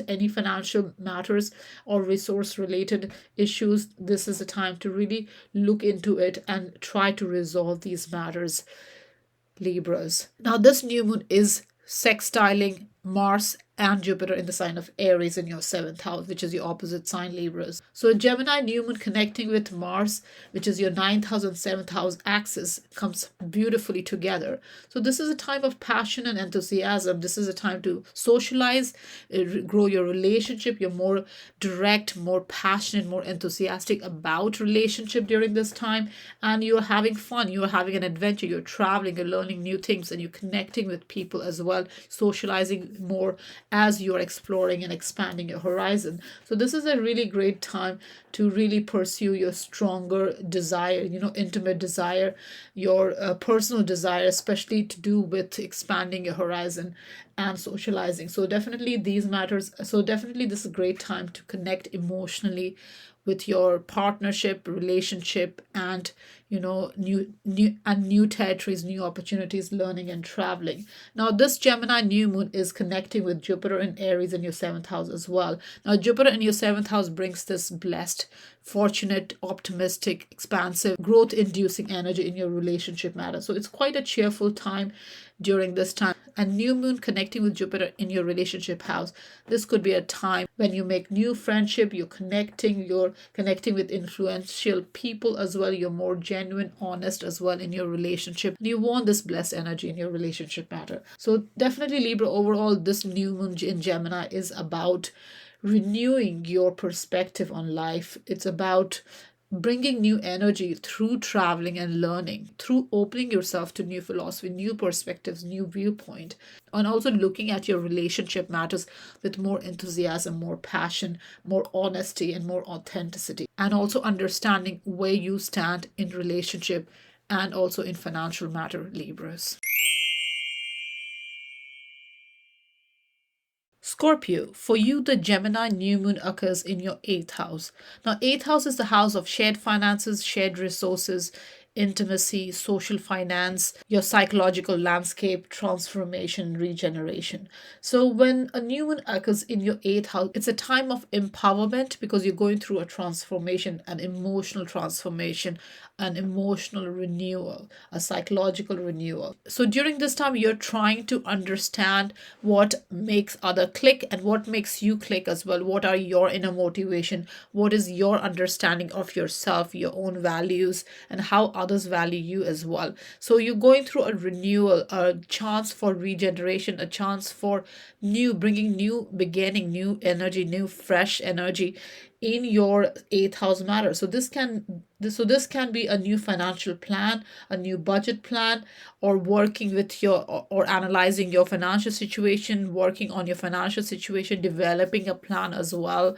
any financial matters or resource related issues. This is a time to really look into it and try to resolve these matters, Libras. Now, this new moon is sextiling Mars and Jupiter in the sign of Aries in your seventh house, which is your opposite sign, Libras. So, Gemini new moon connecting with Mars, which is your ninth house and seventh house axis, comes beautifully together. So, this is a time of passion and enthusiasm. This is a time to socialize, grow your relationship. You're more direct, more passionate, more enthusiastic about relationship during this time, and you're having fun. You're having an adventure. You're traveling. You're learning new things, and you're connecting with people as well, socializing more as you're exploring and expanding your horizon. So this is a really great time to really pursue your stronger desire, intimate desire, your personal desire, especially to do with expanding your horizon and socializing. So definitely these matters. So definitely this is a great time to connect emotionally with your partnership, relationship, and new territories, new opportunities, learning and traveling. Now, this Gemini new moon is connecting with Jupiter and Aries in your seventh house as well. Now, Jupiter in your seventh house brings this blessed, fortunate, optimistic, expansive, growth-inducing energy in your relationship matter. So it's quite a cheerful time during this time. And new moon connecting with Jupiter in your relationship house. This could be a time when you make new friendship, you're connecting with influential people as well. You're more genuine, honest as well in your relationship. And you want this blessed energy in your relationship matter. So definitely Libra, overall, this new moon in Gemini is about renewing your perspective on life. It's about bringing new energy through traveling and learning, through opening yourself to new philosophy, new perspectives, new viewpoint, and also looking at your relationship matters with more enthusiasm, more passion, more honesty, and more authenticity, and also understanding where you stand in relationship and also in financial matter, Libras. Scorpio, for you, the Gemini new moon occurs in your eighth house. Now, eighth house is the house of shared finances, shared resources, intimacy, social finance, your psychological landscape, transformation, regeneration. So, when a new moon occurs in your eighth house, it's a time of empowerment because you're going through a transformation, an emotional transformation, an emotional renewal, a psychological renewal. So, during this time, you're trying to understand what makes other click and what makes you click as well. What are your inner motivation? What is your understanding of yourself, your own values, and how others value you as well. So you're going through a renewal, a chance for regeneration, a chance for bringing new beginning, new energy, new fresh energy in your eighth house matter. So this can be a new financial plan, a new budget plan, or working with or analyzing your financial situation, working on your financial situation, developing a plan as well,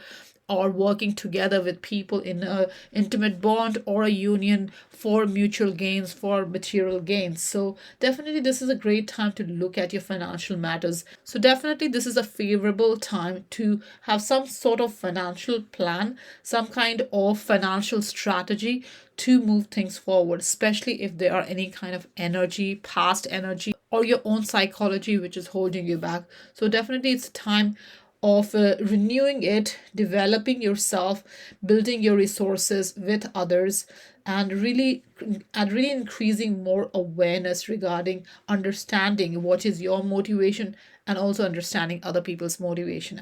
or working together with people in a intimate bond or a union for mutual gains, for material gains. So definitely this is a great time to look at your financial matters. So definitely this is a favorable time to have some sort of financial plan, some kind of financial strategy to move things forward, especially if there are any kind of energy, past energy, or your own psychology which is holding you back. So definitely it's time of renewing it, developing yourself, building your resources with others, and really increasing more awareness regarding understanding what is your motivation, and also understanding other people's motivation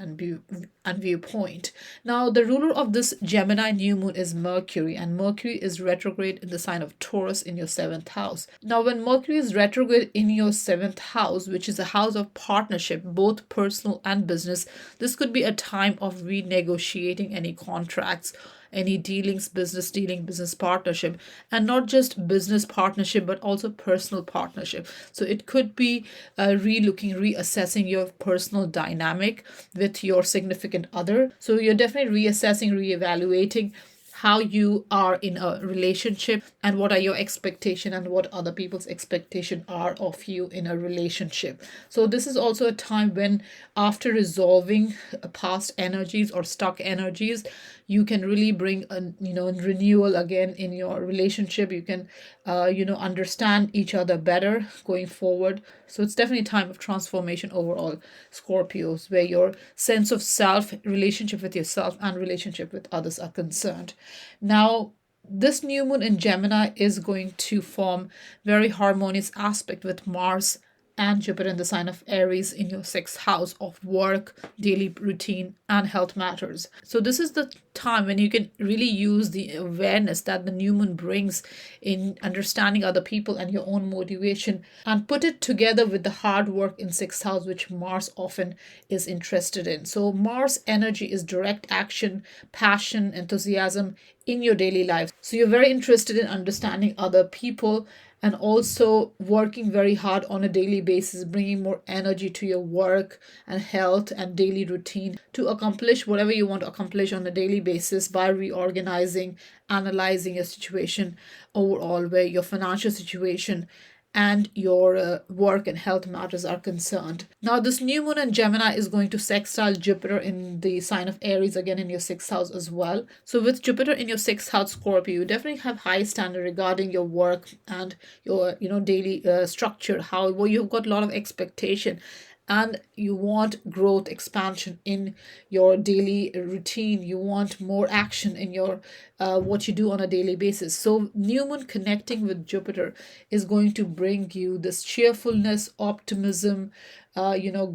and viewpoint. Now, the ruler of this Gemini new moon is Mercury, and Mercury is retrograde in the sign of Taurus in your seventh house. Now, when Mercury is retrograde in your seventh house, which is a house of partnership, both personal and business, this could be a time of renegotiating any contracts, any dealings, business dealing, business partnership, and not just business partnership, but also personal partnership. So it could be re-looking, reassessing your personal dynamic with your significant other. So you're definitely reassessing, reevaluating how you are in a relationship, and what are your expectation and what other people's expectation are of you in a relationship. So this is also a time when, after resolving past energies or stuck energies, you can really bring a renewal again in your relationship. You can understand each other better going forward. So it's definitely a time of transformation overall, Scorpios, where your sense of self, relationship with yourself, and relationship with others are concerned. Now, this new moon in Gemini is going to form very harmonious aspect with Mars and Jupiter in the sign of Aries in your sixth house of work, daily routine, and health matters. So this is the time when you can really use the awareness that the new moon brings in understanding other people and your own motivation, and put it together with the hard work in sixth house, which Mars often is interested in. So Mars energy is direct action, passion, enthusiasm in your daily life. So you're very interested in understanding other people, and also working very hard on a daily basis, bringing more energy to your work and health and daily routine to accomplish whatever you want to accomplish on a daily basis by reorganizing, analyzing your situation overall, where your financial situation and your work and health matters are concerned. Now, this new moon in Gemini is going to sextile Jupiter in the sign of Aries, again in your sixth house as well. So with Jupiter in your sixth house, Scorpio, you definitely have high standard regarding your work and your daily structure. How well, you've got a lot of expectation, and you want growth, expansion in your daily routine. You want more action in your what you do on a daily basis. So new moon connecting with Jupiter is going to bring you this cheerfulness, optimism,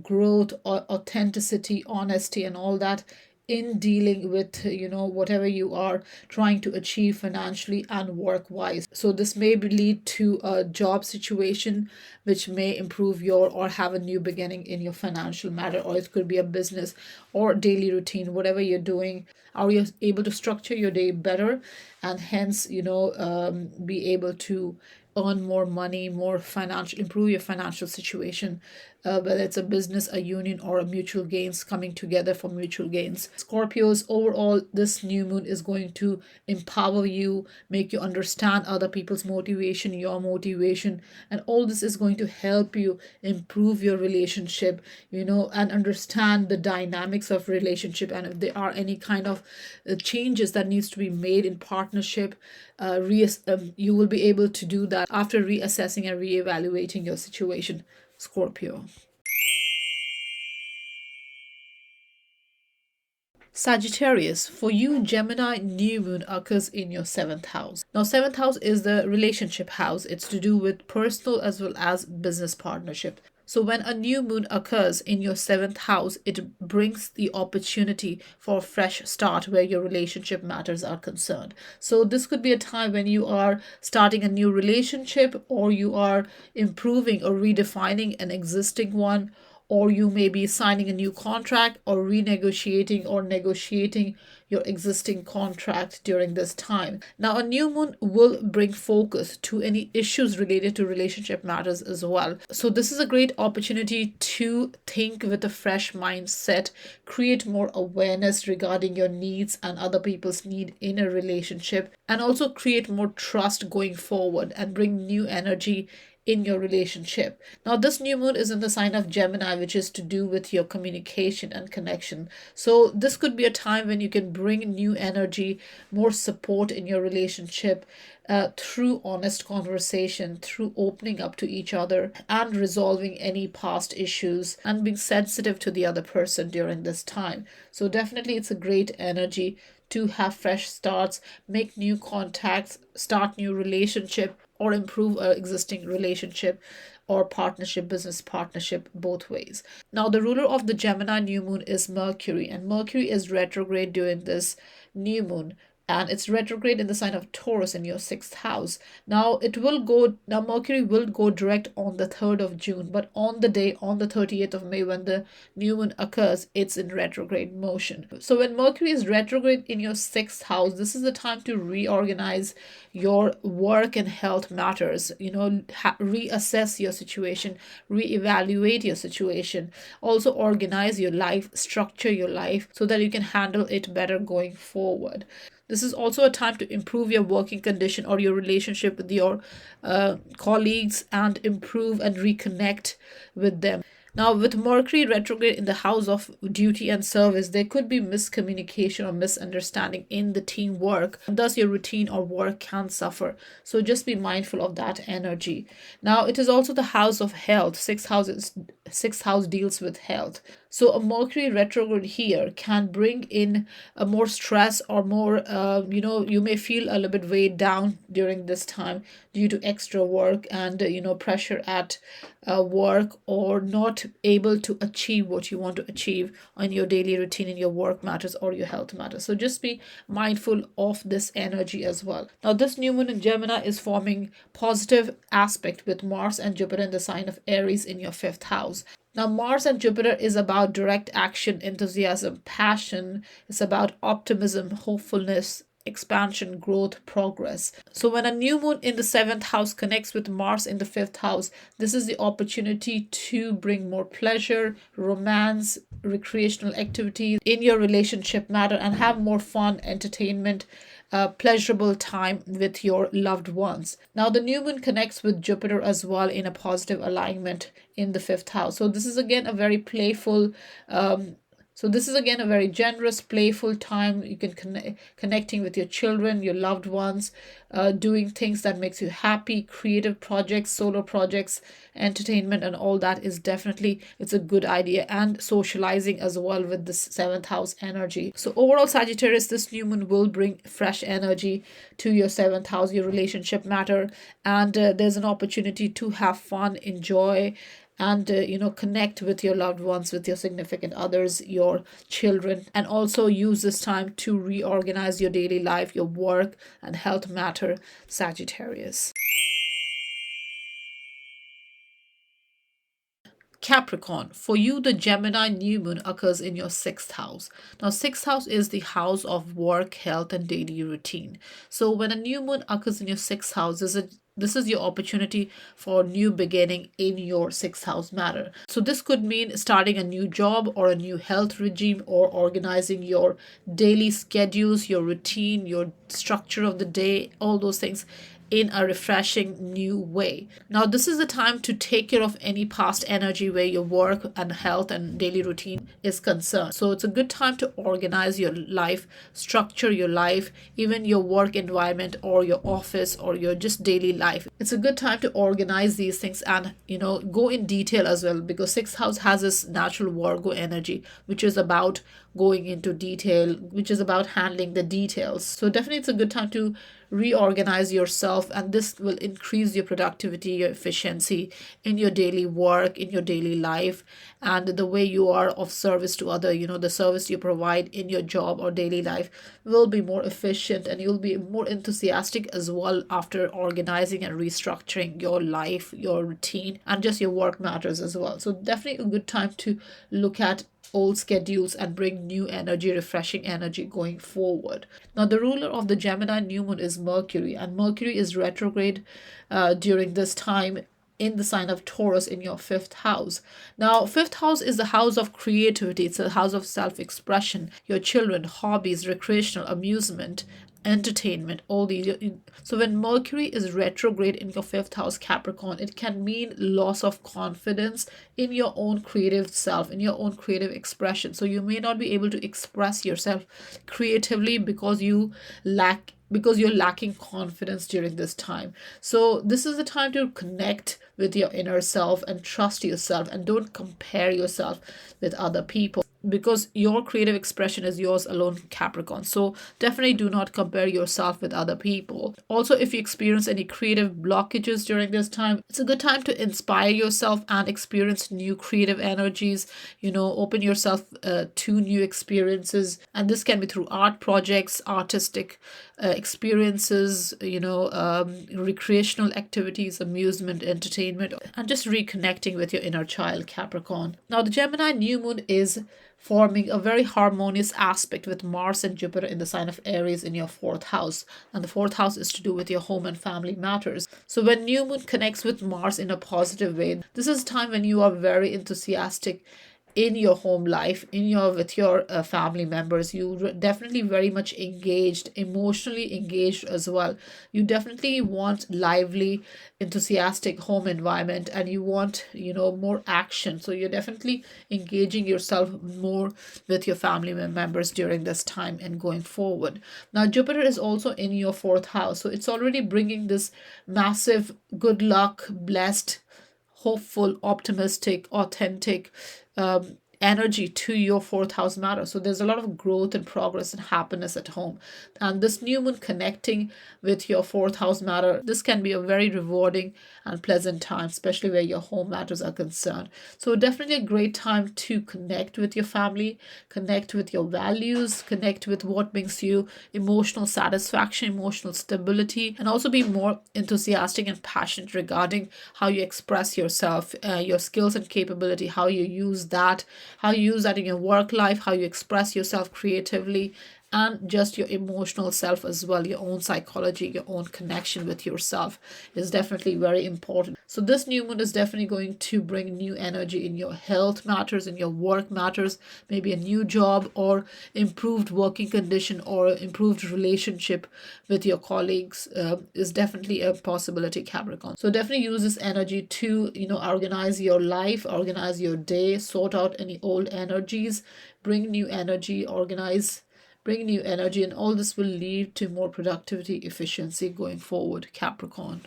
growth, authenticity, honesty, and all that in dealing with whatever you are trying to achieve financially and work wise. So this may lead to a job situation which may improve your, or have a new beginning in your financial matter, or it could be a business or daily routine, whatever you're doing. Are you able to structure your day better, and hence be able to earn more money, more financial, improve your financial situation, whether it's a business, a union, or a mutual gains, coming together for mutual gains. Scorpios, overall, this new moon is going to empower you, make you understand other people's motivation, your motivation, and all this is going to help you improve your relationship, and understand the dynamics of relationship, and if there are any kind of changes that needs to be made in partnership, you will be able to do that after reassessing and reevaluating your situation, Scorpio. Sagittarius, for you, Gemini new moon occurs in your seventh house. Now, seventh house is the relationship house. It's to do with personal as well as business partnership. So when a new moon occurs in your seventh house, it brings the opportunity for a fresh start where your relationship matters are concerned. So this could be a time when you are starting a new relationship, or you are improving or redefining an existing one, or you may be signing a new contract or renegotiating or negotiating your existing contract during this time. Now, a new moon will bring focus to any issues related to relationship matters as well. So, this is a great opportunity to think with a fresh mindset, create more awareness regarding your needs and other people's need in a relationship, and also create more trust going forward and bring new energy in your relationship. Now, this new moon is in the sign of Gemini, which is to do with your communication and connection. So, this could be a time when you can bring new energy, more support in your relationship through honest conversation, through opening up to each other and resolving any past issues and being sensitive to the other person during this time. So, definitely, it's a great energy to have fresh starts, make new contacts, start new relationship, or improve an existing relationship or partnership, business partnership, both ways. Now, the ruler of the Gemini new moon is Mercury, and Mercury is retrograde during this new moon. And it's retrograde in the sign of Taurus in your sixth house. Now Mercury will go direct on the 3rd of June, but on the day, on the 30th of May, when the new moon occurs, it's in retrograde motion. So when Mercury is retrograde in your sixth house, this is the time to reorganize your work and health matters, reassess your situation, reevaluate your situation, also organize your life, structure your life so that you can handle it better going forward. This is also a time to improve your working condition or your relationship with your colleagues and improve and reconnect with them. Now, with Mercury retrograde in the house of duty and service, there could be miscommunication or misunderstanding in the teamwork, and thus your routine or work can suffer. So just be mindful of that energy. Now, it is also the house of health. Sixth house deals with health. So a Mercury retrograde here can bring in a more stress or more, you may feel a little bit weighed down during this time due to extra work and, pressure at work, or not able to achieve what you want to achieve on your daily routine in your work matters or your health matters. So just be mindful of this energy as well. Now, this new moon in Gemini is forming positive aspect with Mars and Jupiter in the sign of Aries in your fifth house. Now, Mars and Jupiter is about direct action, enthusiasm, passion. It's about optimism, hopefulness, expansion, growth, progress. So when a new moon in the seventh house connects with Mars in the fifth house, this is the opportunity to bring more pleasure, romance, recreational activities in your relationship matter and have more fun, entertainment, pleasurable time with your loved ones. Now, the new moon connects with Jupiter as well in a positive alignment in the fifth house. So this is again a very playful a very generous, playful time. You can connecting with your children, your loved ones, doing things that makes you happy, creative projects, solo projects, entertainment, and all that is definitely, it's a good idea, and socializing as well with this seventh house energy. So overall, Sagittarius, this new moon will bring fresh energy to your seventh house, your relationship matter, and there's an opportunity to have fun, enjoy, and connect with your loved ones, with your significant others, your children, and also use this time to reorganize your daily life, your work and health matter, Sagittarius. Capricorn, for you, the Gemini new moon occurs in your sixth house. Now, sixth house is the house of work, health, and daily routine. So, when a new moon occurs in your sixth house, this is your opportunity for new beginning in your sixth house matter. So this could mean starting a new job or a new health regime, or organizing your daily schedules, your routine, your structure of the day, all those things in a refreshing new way. Now, this is the time to take care of any past energy where your work and health and daily routine is concerned. So it's a good time to organize your life, structure your life, even your work environment or your office or your just daily life. It's a good time to organize these things and, go in detail as well, because sixth house has this natural Virgo energy, which is about going into detail, which is about handling the details. So definitely it's a good time to reorganize yourself, and this will increase your productivity, your efficiency in your daily work, in your daily life, and the way you are of service to other, the service you provide in your job or daily life will be more efficient, and you'll be more enthusiastic as well after organizing and restructuring your life, your routine, and just your work matters as well. So definitely a good time to look at old schedules and bring new energy, refreshing energy going forward. Now, the ruler of the Gemini new moon is Mercury, and Mercury is retrograde during this time in the sign of Taurus in your fifth house. Now, fifth house is the house of creativity, it's a house of self expression, your children, hobbies, recreational amusement, entertainment, all these. So when Mercury is retrograde in your fifth house, Capricorn, it can mean loss of confidence in your own creative self, in your own creative expression. So you may not be able to express yourself creatively because you're lacking confidence during this time. So this is the time to connect with your inner self and trust yourself, and don't compare yourself with other people, because your creative expression is yours alone, Capricorn. So definitely do not compare yourself with other people. Also, if you experience any creative blockages during this time, it's a good time to inspire yourself and experience new creative energies. Open yourself to new experiences, and this can be through art projects, artistic experiences, recreational activities, amusement, entertainment, and just reconnecting with your inner child, Capricorn. Now, the Gemini new moon is forming a very harmonious aspect with Mars and Jupiter in the sign of Aries in your fourth house. And the fourth house is to do with your home and family matters. So when new moon connects with Mars in a positive way, this is a time when you are very enthusiastic in your home life, with your family members. You definitely very much engaged, emotionally engaged as well. You definitely want lively, enthusiastic home environment, and you want more action. So you're definitely engaging yourself more with your family members during this time and going forward. Now, Jupiter is also in your fourth house, so it's already bringing this massive good luck, blessed, hopeful, optimistic, authentic energy to your fourth house matter. So there's a lot of growth and progress and happiness at home. And this new moon connecting with your fourth house matter, this can be a very rewarding and pleasant time, especially where your home matters are concerned. So definitely a great time to connect with your family, connect with your values, connect with what brings you emotional satisfaction, emotional stability, and also be more enthusiastic and passionate regarding how you express yourself, your skills and capability, how you use that in your work life, how you express yourself creatively, and just your emotional self as well. Your own psychology, your own connection with yourself is definitely very important. So this new moon is definitely going to bring new energy in your health matters, in your work matters, maybe a new job or improved working condition or improved relationship with your colleagues is definitely a possibility, Capricorn. So definitely use this energy to organize your life, organize your day, sort out any old energies, bring new energy, bring new energy, and all this will lead to more productivity, efficiency going forward, Capricorn.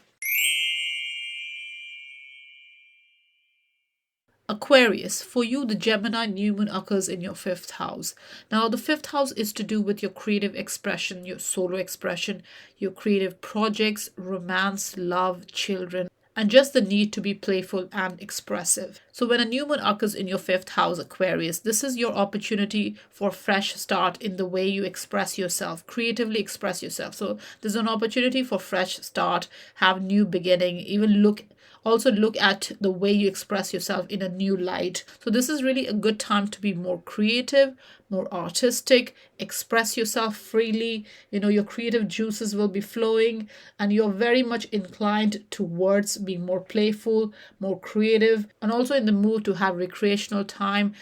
Aquarius, for you, the Gemini new moon occurs in your fifth house. Now, the fifth house is to do with your creative expression, your solo expression, your creative projects, romance, love, children, and just the need to be playful and expressive. So when a new moon occurs in your fifth house, Aquarius, this is your opportunity for fresh start in the way you express yourself, creatively express yourself. So there's an opportunity for fresh start, have new beginning, even look at the way you express yourself in a new light. So this is really a good time to be more creative, more artistic, express yourself freely. Your creative juices will be flowing, and you're very much inclined towards being more playful, more creative, and also in the mood to have recreational time,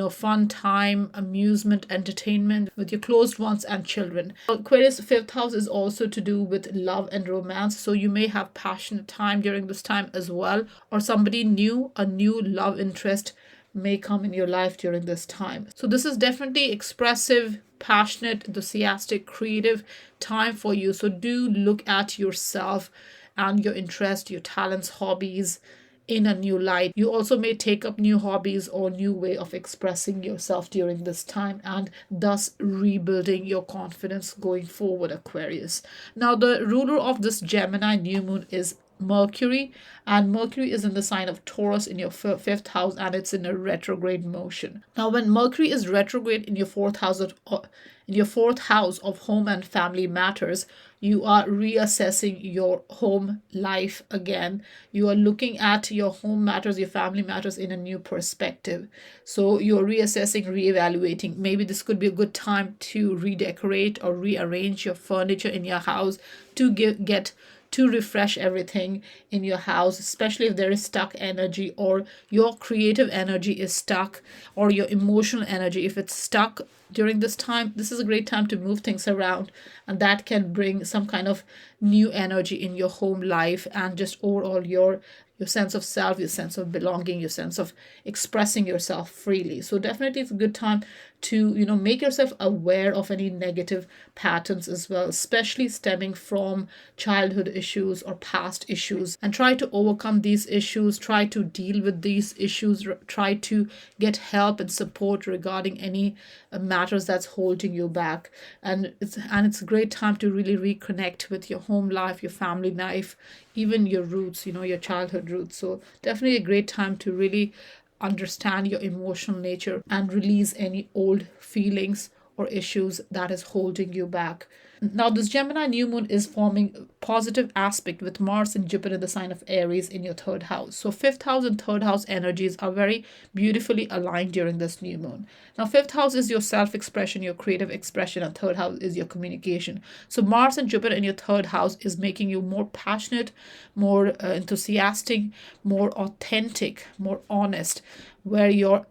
fun time, amusement, entertainment with your closed ones and children. Aquarius fifth house is also to do with love and romance, so you may have passionate time during this time as well, or somebody new, a new love interest may come in your life during this time. So this is definitely expressive, passionate, enthusiastic, creative time for you. So do look at yourself and your interest, your talents, hobbies, in a new light. You also may take up new hobbies or new way of expressing yourself during this time, and thus rebuilding your confidence going forward, Aquarius. Now, the ruler of this Gemini new moon is Mercury, and Mercury is in the sign of Taurus in your fifth house, and it's in a retrograde motion. Now, when Mercury is retrograde in your fourth house of home and family matters, you are reassessing your home life again. You are looking at your home matters, your family matters in a new perspective. So you're reassessing, reevaluating. Maybe this could be a good time to redecorate or rearrange your furniture in your house to get to refresh everything in your house, especially if there is stuck energy, or your creative energy is stuck, or your emotional energy, if it's stuck during this time. This is a great time to move things around, and that can bring some kind of new energy in your home life, and just overall your sense of self, your sense of belonging, your sense of expressing yourself freely. So definitely it's a good time to, make yourself aware of any negative patterns as well, especially stemming from childhood issues or past issues, and try to overcome these issues, try to deal with these issues, try to get help and support regarding any matters that's holding you back. And it's a great time to really reconnect with your home life, your family life, even your roots, your childhood roots. So definitely a great time to really understand your emotional nature and release any old feelings or issues that is holding you back. Now, this Gemini new moon is forming a positive aspect with Mars and Jupiter in the sign of Aries in your third house. So fifth house and third house energies are very beautifully aligned during this new moon. Now, fifth house is your self-expression, your creative expression, and third house is your communication. So Mars and Jupiter in your third house is making you more passionate, more enthusiastic, more authentic, more honest, where your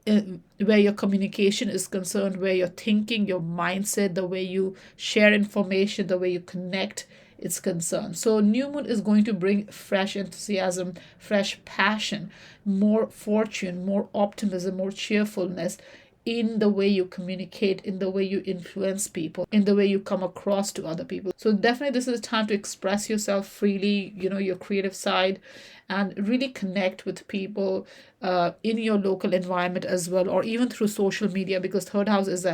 communication is concerned, where your thinking, your mindset, the way you share information, the way you connect is concerned. So new moon is going to bring fresh enthusiasm, fresh passion, more fortune, more optimism, more cheerfulness in the way you communicate, in the way you influence people, in the way you come across to other people. So definitely this is a time to express yourself freely, your creative side, and really connect with people in your local environment as well, or even through social media, because third house is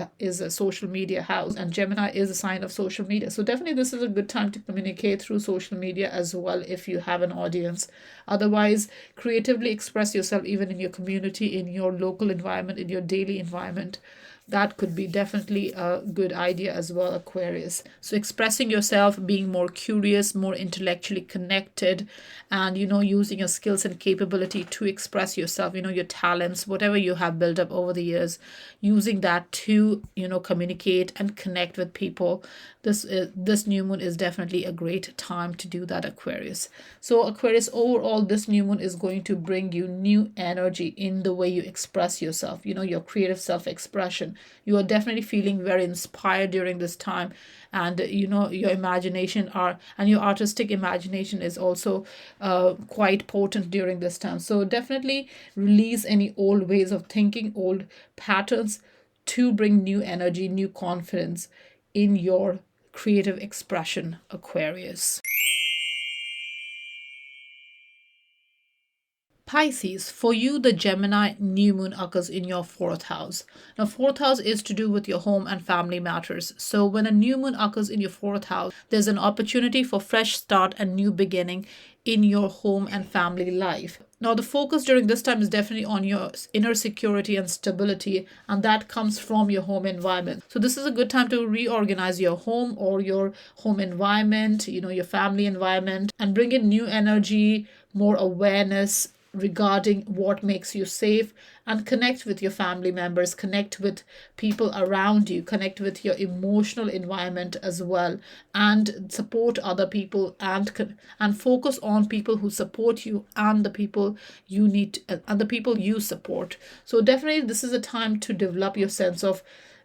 a social media house, and Gemini is a sign of social media. So definitely this is a good time to communicate through social media as well if you have an audience. Otherwise, creatively express yourself even in your community, in your local environment, in your daily environment. That could be definitely a good idea as well, Aquarius. So expressing yourself, being more curious, more intellectually connected, and using your skills and capability to express yourself, your talents, whatever you have built up over the years, using that to communicate and connect with people. This new moon is definitely a great time to do that, Aquarius. So Aquarius, overall this new moon is going to bring you new energy in the way you express yourself, your creative self-expression. You are definitely feeling very inspired during this time, and your imagination and your artistic imagination is also quite potent during this time. So definitely release any old ways of thinking, old patterns, to bring new energy, new confidence in your creative expression, Aquarius. Pisces, for you, the Gemini new moon occurs in your fourth house. Now, fourth house is to do with your home and family matters. So when a new moon occurs in your fourth house, there's an opportunity for fresh start and new beginning in your home and family life. Now, the focus during this time is definitely on your inner security and stability, and that comes from your home environment. So this is a good time to reorganize your home or your home environment, your family environment, and bring in new energy, more awareness regarding what makes you safe, and connect with your family members, connect with people around you, connect with your emotional environment as well, and support other people, and focus on people who support you and the people you need and the people you support. So definitely this is a time to develop your sense of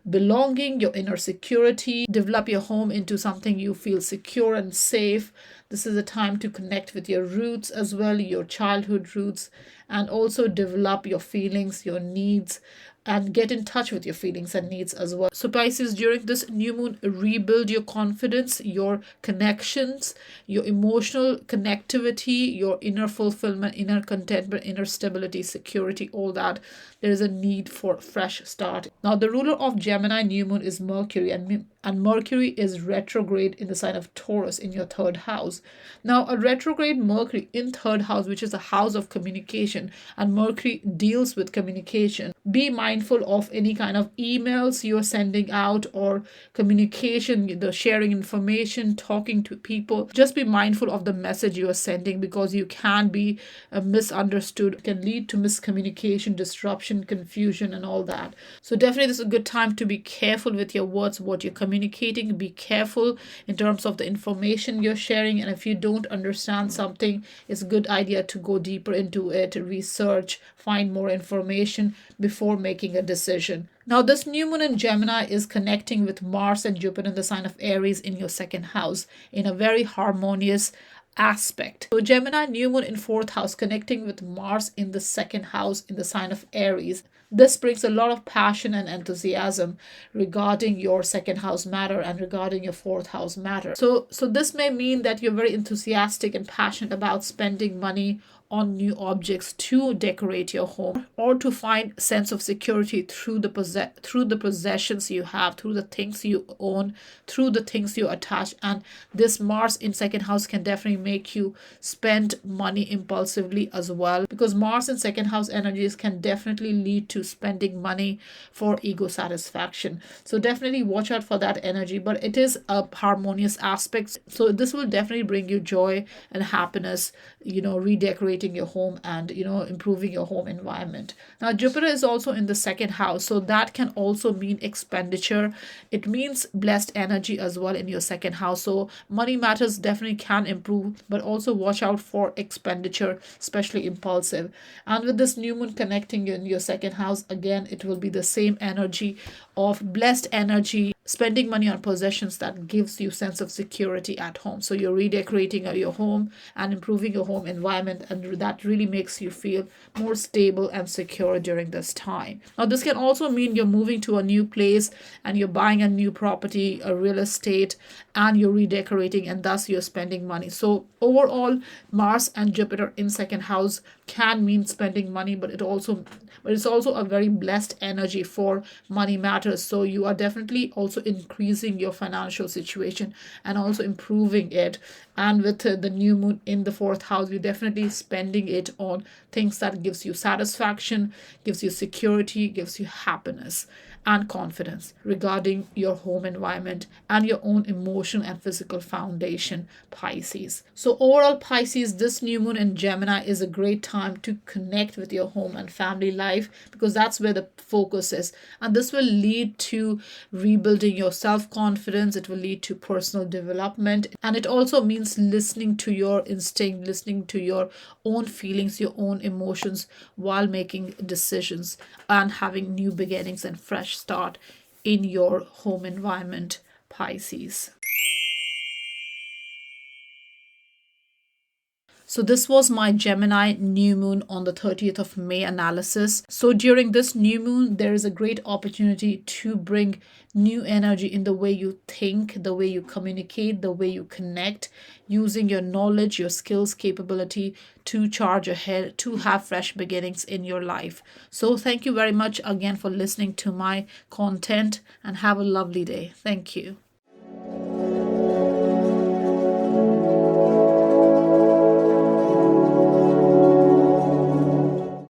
belonging, your inner security, develop your home into something you feel secure and safe. This is a time to connect with your roots as well, your childhood roots, and also develop your feelings, your needs, and get in touch with your feelings and needs as well. So, Pisces, during this new moon, rebuild your confidence, your connections, your emotional connectivity, your inner fulfillment, inner contentment, inner stability, security, all that. There is a need for fresh start. Now, the ruler of Gemini new moon is Mercury, and Mercury is retrograde in the sign of Taurus in your third house. Now, a retrograde Mercury in third house, which is a house of communication, and Mercury deals with communication. Be mindful of any kind of emails you're sending out or communication, the sharing information, talking to people. Just be mindful of the message you are sending, because you can be misunderstood. It can lead to miscommunication, disruption, confusion, and all that. So definitely this is a good time to be careful with your words, what you're communicating. Be careful in terms of the information you're sharing, and if you don't understand something, it's a good idea to go deeper into it, research, find more information before making a decision. Now, this new moon in Gemini is connecting with Mars and Jupiter in the sign of Aries in your second house in a very harmonious aspect. So, Gemini new moon in fourth house connecting with Mars in the second house in the sign of Aries. This brings a lot of passion and enthusiasm regarding your second house matter and regarding your fourth house matter. So this may mean that you're very enthusiastic and passionate about spending money on new objects to decorate your home, or to find sense of security through the possessions you have, through the things you own, through the things you attach. And this Mars in second house can definitely make you spend money impulsively as well, because Mars in second house energies can definitely lead to spending money for ego satisfaction. So definitely watch out for that energy, but it is a harmonious aspect. So this will definitely bring you joy and happiness, redecorating your home and improving your home environment. Now, Jupiter is also in the second house, so that can also mean expenditure. It means blessed energy as well in your second house. So money matters definitely can improve, but also watch out for expenditure, especially impulsive. And with this new moon connecting you in your second house, again, it will be the same energy of blessed energy, spending money on possessions that gives you sense of security at home. So you're redecorating your home and improving your home environment, and that really makes you feel more stable and secure during this time. Now, this can also mean you're moving to a new place and you're buying a new property, a real estate, and you're redecorating, and thus you're spending money. So overall, Mars and Jupiter in second house can mean spending money, but it's also a very blessed energy for money matters. So you are definitely also increasing your financial situation and also improving it. And with the new moon in the fourth house, you're definitely spending it on things that gives you satisfaction, gives you security, gives you happiness and confidence regarding your home environment and your own emotional and physical foundation, Pisces. So overall, Pisces, this new moon in Gemini is a great time to connect with your home and family life, because that's where the focus is. And this will lead to rebuilding your self-confidence. It will lead to personal development. And it also means listening to your instinct, listening to your own feelings, your own emotions while making decisions and having new beginnings and fresh start in your home environment, Pisces. So this was my Gemini new moon on the 30th of May analysis. So during this new moon, there is a great opportunity to bring new energy in the way you think, the way you communicate, the way you connect, using your knowledge, your skills, capability to charge ahead, to have fresh beginnings in your life. So thank you very much again for listening to my content, and have a lovely day. Thank you.